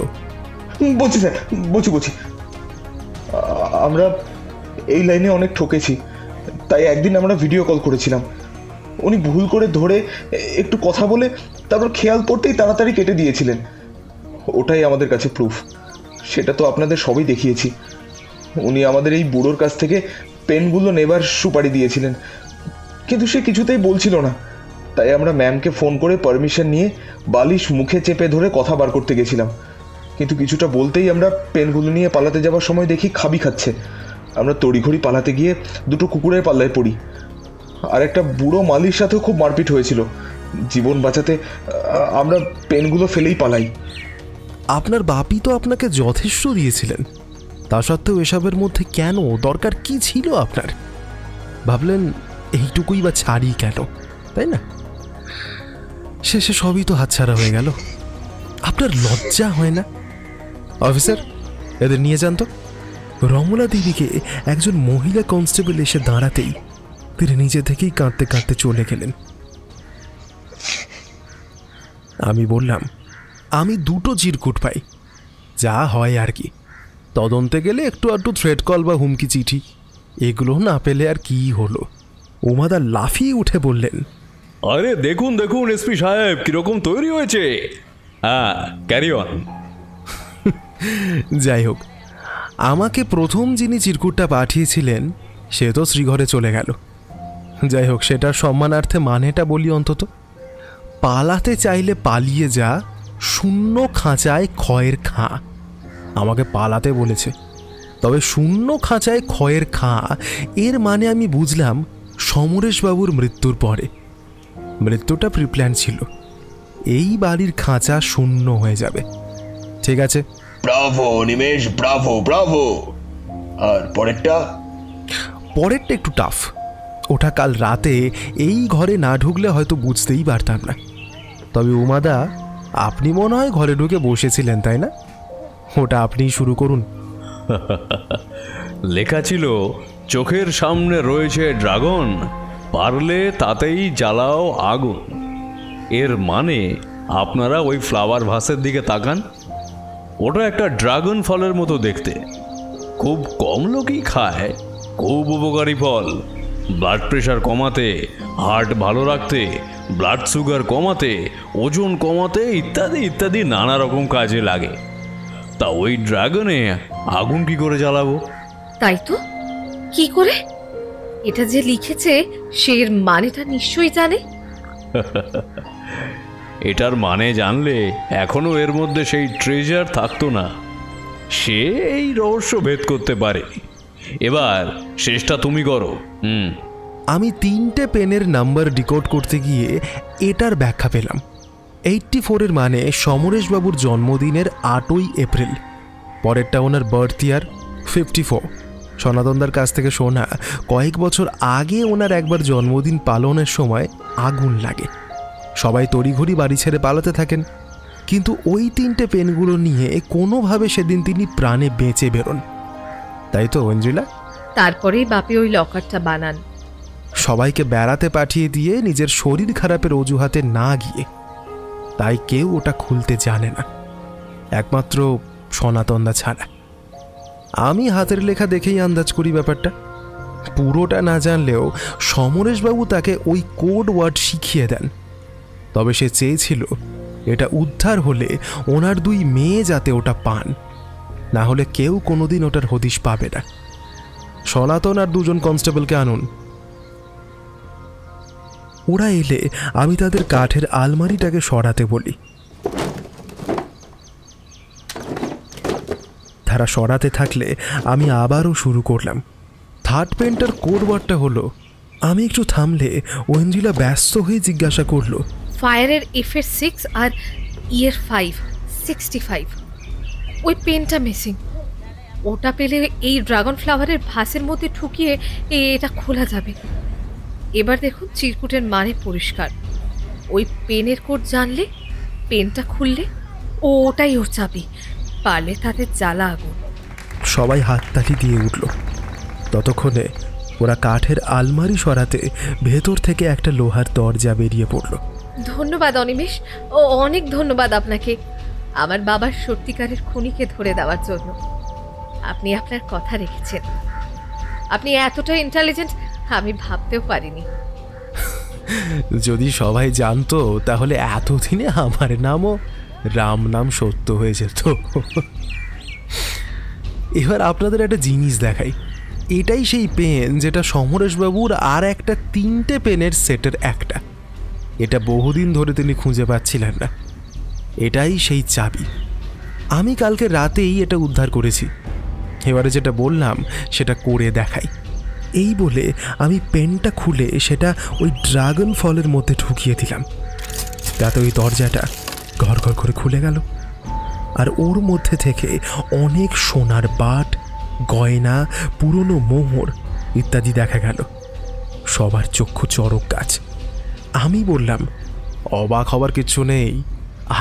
বলছি স্যার, বলছি আমরা এই লাইনে অনেক ঠকেছি, তাই একদিন আমরা ভিডিও কল করেছিলাম। উনি ভুল করে ধরে একটু কথা বলে তারপর খেয়াল করতেই তাড়াতাড়ি কেটে দিয়েছিলেন। ওটাই আমাদের কাছে প্রুফ। সেটা তো আপনাদের সবই দেখিয়েছি। উনি আমাদের এই বুড়োর কাছ থেকে পেনগুলো নেবার সুপারি দিয়েছিলেন, কিন্তু সে কিছুতেই বলছিল না। তাই আমরা ম্যামকে ফোন করে পারমিশন নিয়ে বালিশ মুখে চেপে ধরে কথা বার করতে গেছিলাম, কিন্তু কিছুটা বলতেই আমরা পেনগুলো নিয়ে পালাতে যাওয়ার সময় দেখি খাবি খাচ্ছে। আমরা তড়িঘড়ি পালাতে গিয়ে দুটো কুকুরের পাল্লায় পড়ি। আর একটা বুড়ো মালির সাথেও খুব মারপিট হয়েছিল। জীবন বাঁচাতে আমরা পেনগুলো ফেলেই পালাই। আপনার বাপি তো আপনাকে যথেষ্ট দিয়েছিলেন, তা সত্ত্বেও এসবের মধ্যে কেন? দরকার কি ছিল আপনার? ভাবলেন এইটুকুই বা ছাড়ি কেন, তাই না? শেষে সবই তো হাতছাড়া হয়ে গেল। আপনার লজ্জা হয় না? অফিসার, এদের নিয়ে যান তো। রমলা দেবীকে একজন মহিলা কনস্টেবল এসে দাঁড়াতেই তিনি নিজে থেকেই কাঁদতে কাঁদতে চলে গেলেন। আমি বললাম, আমি দুটো চিরকুট পাই, যা হয় আর কি। তদন্তে গেলে একটু আধটু থ্রেড কল বা হুমকি চিঠি, এগুলো না পেলে আর কি হলো? উমাদা লাফিয়ে উঠে বললেন, আরে দেখুন দেখুন এসপি সাহেব কিরকম তৈরি হয়েছে। হ্যাঁ, ক্যারি অন। যাই হোক, আমাকে প্রথম যিনি চিরকুটটা পাঠিয়েছিলেন সে তো শ্রীঘরে চলে গেল। যাই হোক, সেটার সম্মানার্থে মানেটা বলি অন্তত। পালাতে চাইলে পালিয়ে যা, শূন্য খাঁচায় ক্ষয়ের খাঁ। আমাকে পালাতে বলেছে, তবে শূন্য খাঁচায় ক্ষয়ের খাঁ এর মানে আমি বুঝলাম সমরেশবাবুর মৃত্যুর পরে। মৃত্যুটা প্রিপ্ল্যান ছিল, এই বাড়ির খাঁচা শূন্য হয়ে যাবে। ঠিক আছে? Bravo Nimesh, bravo bravo. আর পরেরটা একটু টাফ। ওটা কাল রাতে এই ঘরে না ঢুকলে হয়তো বুঝতেই পারতাম না। তবে উমাদা, আপনি মনে হয় ঘরে ঢুকে বসেছিলেন, তাই না? ওটা আপনিই শুরু করুন। লেখা ছিল, চোখের সামনে রয়েছে ড্রাগন, পারলে তাতেই জ্বালাও আগুন। এর মানে আপনারা ওই ফ্লাওয়ার ভাসের দিকে তাকান। ওটা একটা ড্রাগন ফলের মতো দেখতে, খুব কম লোকই খায়। খুব উপকারী ফল, ব্লাড প্রেশার কমাতে, হার্ট ভালো রাখতে, ব্লাড সুগার কমাতে, ওজন কমাতে ইত্যাদি ইত্যাদি নানা রকম কাজে লাগে। তা ওই ড্রাগনে আগুন কি করে জ্বালাবো? তাই তো, কি করে? এটা যে লিখেছে সে এর মানেটা নিশ্চয়ই জানে। এটার মানে জানলে এখনো এর মধ্যে সেই ট্রেজার থাকতো না। সে এই রহস্য ভেদ করতে পারে। এবার শেষটা তুমি করো। আমি 3টে পেনের নাম্বার ডিকোড করতে গিয়ে এটার ব্যাখ্যা পেলাম। 84-এর মানে সমরেশবাবুর জন্মদিনের 8ই এপ্রিল, পরেরটা ওনার বার্থ ইয়ার 54, সনাতনদার কাছ থেকে শোনা, কয়েক বছর আগে ওনার একবার জন্মদিন পালনের সময় আগুন লাগে। সবাই তড়িঘড়ি বাড়ি ছেড়ে পালাতে থাকেন, কিন্তু ওই 3টে পেনগুলো নিয়ে কোনোভাবে সেদিন তিনি প্রাণে বেঁচে বেরোন। তাই তো ঐন্দ্রিলা? তারপরেই বাপি ওই লকারটা বানান। সবাইকে বেড়াতে পাঠিয়ে দিয়ে নিজের শরীর খারাপের অজুহাতে না গিয়ে। তাই কেউ ওটা খুলতে জানে না, একমাত্র সনাতনদা ছাড়া। আমি হাতের লেখা দেখেই আন্দাজ করি ব্যাপারটা। পুরোটা না জানলেও সমরেশবাবু তাকে ওই কোড ওয়ার্ড শিখিয়ে দেন। তবে সে চেয়েছিল এটা উদ্ধার হলে ওনার 2 মেয়ে যাতে ওটা পান, না হলে কেউ কোনোদিন ওটার হদিশ পাবে না। সনাতন আর 2 জন কনস্টেবলকে আনুন। ওরা এলে আমি তাদের কাঠের আলমারিটাকে সরাতে বলি। তারা সরাতে থাকলে আমি আবারও শুরু করলাম। 3rd পেনটার কোড ওয়ার্ডটা হলো। আমি একটু থামলে ঐন্দ্রিলা ব্যস্ত হয়ে জিজ্ঞাসা করলো, ফায়ারের এফের 6 আর ইয়ের 5, 65। ওই পেনটা মিসিং। ওটা পেলে এই ড্রাগন ফ্লাওয়ারের ভাসের মধ্যে ঠুকিয়ে এটা খোলা যাবে। এবার দেখুন চিরকুটের মানে পরিষ্কার। ওই পেনের কোড জানলে, পেনটা খুললে ওটাই ওর চাবি। পারলে তাদের জ্বালা আগুন। সবাই হাততালি দিয়ে উঠল। ততক্ষণে ওরা কাঠের আলমারি সরাতে ভেতর থেকে একটা লোহার দরজা বেরিয়ে পড়ল। ধন্যবাদ অনিমেষ, ও অনেক ধন্যবাদ আপনাকে আমার বাবার সত্যিকারের খুনিকে ধরে দেওয়ার জন্য। আপনি আপনার কথা রেখেছেন। আপনি এতটা ইন্টেলিজেন্ট আমি ভাবতেও পারিনি। যদি সবাই জানতো তাহলে এতদিনে আমার নামও রাম নাম সত্য হয়ে যেত। এবার আপনাদের একটা জিনিস দেখাই। এটাই সেই পেন যেটা সমরেশবাবুর আর একটা 3টে পেনের সেটের একটা। এটা বহুদিন ধরে তিনি খুঁজে পাচ্ছিলেন না। এটাই সেই চাবি। আমি কালকে রাতেই এটা উদ্ধার করেছি। এবারে যেটা বললাম সেটা করে দেখাই। এই বলে আমি পেনটা খুলে সেটা ওই ড্রাগন ফলের মধ্যে ঢুকিয়ে দিলাম। তাতে ওই দরজাটা ঘর ঘর করে খুলে গেল। আর ওর মধ্যে থেকে অনেক সোনার বাট, গয়না, পুরনো মোহর ইত্যাদি দেখা গেল। সবার চক্ষু চড়ক গাছ। আমি বললাম, অবাক হবার কিচ্ছু নেই।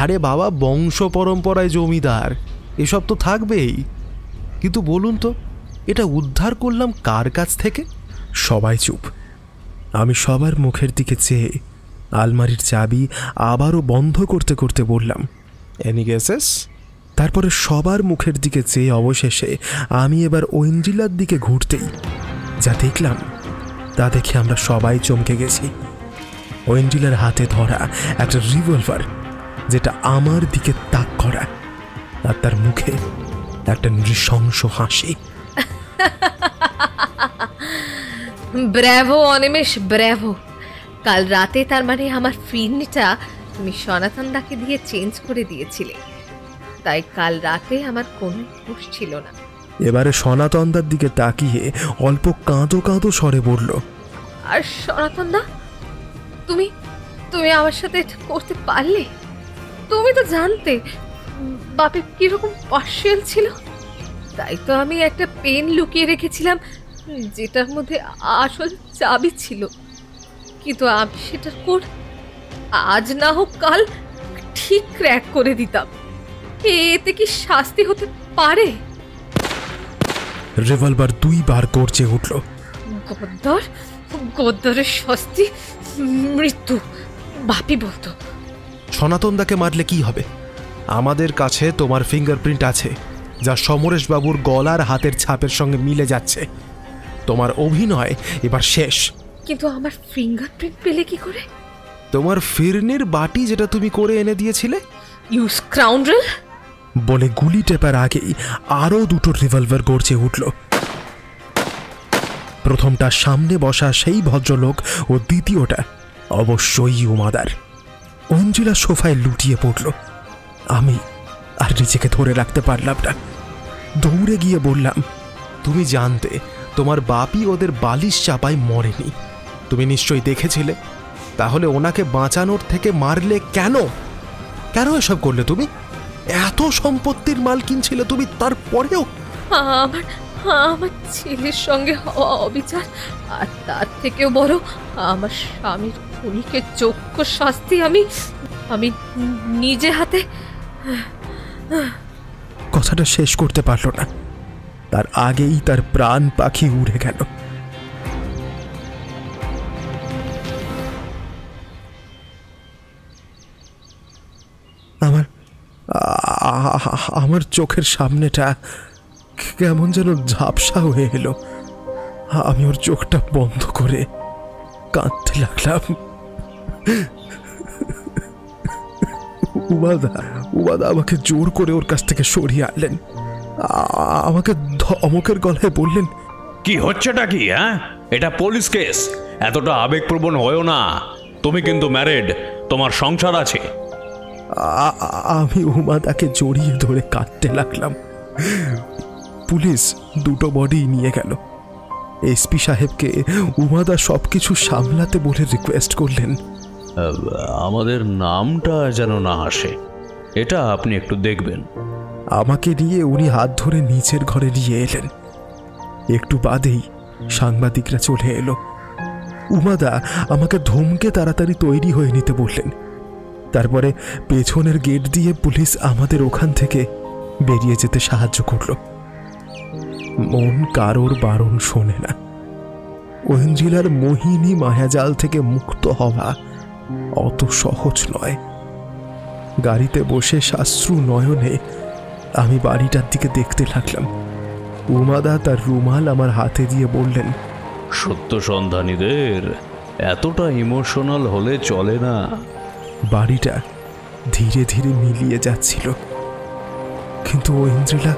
আরে বাবা, বংশ পরম্পরায় জমিদার, এসব তো থাকবেই। কিন্তু বলুন তো, এটা উদ্ধার করলাম কার কাছ থেকে? সবাই চুপ। আমি সবার মুখের দিকে চেয়ে আলমারির চাবি আবারও বন্ধ করতে করতে বললাম, এনি গেসেস? তারপরে সবার মুখের দিকে চেয়ে অবশেষে আমি এবার ঐন্দ্রিলার দিকে ঘুরতেই যা দেখলাম তা দেখে আমরা সবাই চমকে গেছি। ঐন্দ্রিলার হাতে ধরা একটা রিভলভার, যেটা আমার দিকে তাক করা, আর তার মুখে একটা নৃশংস হাসি। Bravo Animesh, bravo. কাল রাতে তার মানে আমার ফিরনিটা তুমি সনাতনদাকে দিয়ে চেঞ্জ করে দিয়েছিলে, তাই কাল রাতে আমার কোনো হুঁশ ছিল না। এবারে সনাতনদার দিকে তাকিয়ে অল্প কাঁদো কাঁদো স্বরে বলল, আর সনাতনদা, তুমি তুমি আমার সাথে এটা করতে পারলে? তুমি তো জানতে বাপে কিরকম পার্সিয়াল ছিল। তাই তো আমি একটা পেন লুকিয়ে রেখেছিলাম যেটার মধ্যে আসল চাবি ছিল। কিন্তু আমি সেটার কোড আজ না হোক কাল ঠিক ক্র্যাক করে দিতাম। এতে কি শাস্তি হতে পারে? রিভলভার 2 বার গর্জে উঠল। গদ্দর, গদ্দরের শাস্তি মৃত্যু, বাপি বলতো। সনাতনদাকে মারলে কি হবে? আমাদের কাছে তোমার ফিঙ্গারপ্রিন্ট আছে, যা সমরেশবাবুর গলার হাতের ছাপের সঙ্গে মিলে যাচ্ছে। তোমার অভিনয় এবার শেষ। কিন্তু আমার ফিঙ্গারপ্রিন্ট পেলে কি করে? তোমার ফিরনির বাটি যেটা তুমি করে এনে দিয়েছিলে। You scoundrel! বলে গুলি টেপার আগেই আরও 2টো রিভলভার গর্জে উঠল। প্রথমটা সামনে বসা সেই ভদ্রলোক ও দ্বিতীয়টা অবশ্যই উমাদার। অঞ্জিলা সোফায় লুটিয়ে পড়ল। আমি আর নিজেকে ধরে রাখতে পারলাম না। দৌড়ে গিয়ে বললাম, তুমি জানতে তোমার বাপি ওদের বালিশ চাপায় মরেনি। তুমি নিশ্চয়ই দেখেছিলে। তাহলে ওনাকে বাঁচানোর থেকে মারলে কেন? কেন এসব করলে তুমি? এত সম্পত্তির মালকিন ছিলে তুমি, তারপরেও? আমার ছেলের সঙ্গে হওয়া অবিচার, আর তার থেকেও বড় আমার স্বামীর খুনিকে যোগ্য শাস্তি আমি আমি নিজে হাতে। কথাটা শেষ করতে পারল না, তার আগেই তার প্রাণ পাখি উড়ে গেল। আমার চোখের সামনেটা কেমন যেন ঝাপসা হয়ে এলো। আমি ওর চোখটা বন্ধ করে কাঁদতে লাগলাম। উমাদা আমাকে জোর করে ওর কাছ থেকে সরিয়ে আনলেন। আমাকে ধমকের গলায় বললেন, কি হচ্ছেটা কি? হ্যাঁ, এটা পুলিশ কেস, এতটা আবেগপ্রবণ হয়েও না। তুমি কিন্তু ম্যারিড, তোমার সংসার আছে। আমি উমাদাকে জড়িয়ে ধরে কাঁদতে লাগলাম। পুলিশ দুটো বডি নিয়ে গেল। এসপি সাহেবকে উমাদা সবকিছু সামলাতে বলে রিকোয়েস্ট করলেন, আমাদের নামটা যেন না আসে, এটা আপনি একটু দেখবেন। আমাকে নিয়ে উনি হাত ধরে নিচের ঘরে নিয়ে এলেন। একটু বাদেই সাংবাদিকরা চলে এলো। উমাদা আমাকে ধমকে তাড়াতাড়ি তৈরি হয়ে নিতে বললেন। তারপরে পেছনের গেট দিয়ে পুলিশ আমাদের ওখান থেকে বেরিয়ে যেতে সাহায্য করল। মন কারোর বারণ শোনে না। ঐন্দ্রিলার মোহিনী মায়াজাল থেকে মুক্ত হওয়া অত সহজ নয়। গাড়িতে বসে সাশ্রু নয়নে আমি বাড়িটার দিকে দেখতে লাগলাম। উমাদা তার রুমাল আমার হাতে দিয়ে বললেন, সত্য সন্ধানীদের এতটা ইমোশনাল হলে চলে না। বাড়িটা ধীরে ধীরে মিলিয়ে যাচ্ছিল, কিন্তু ঐন্দ্রিলা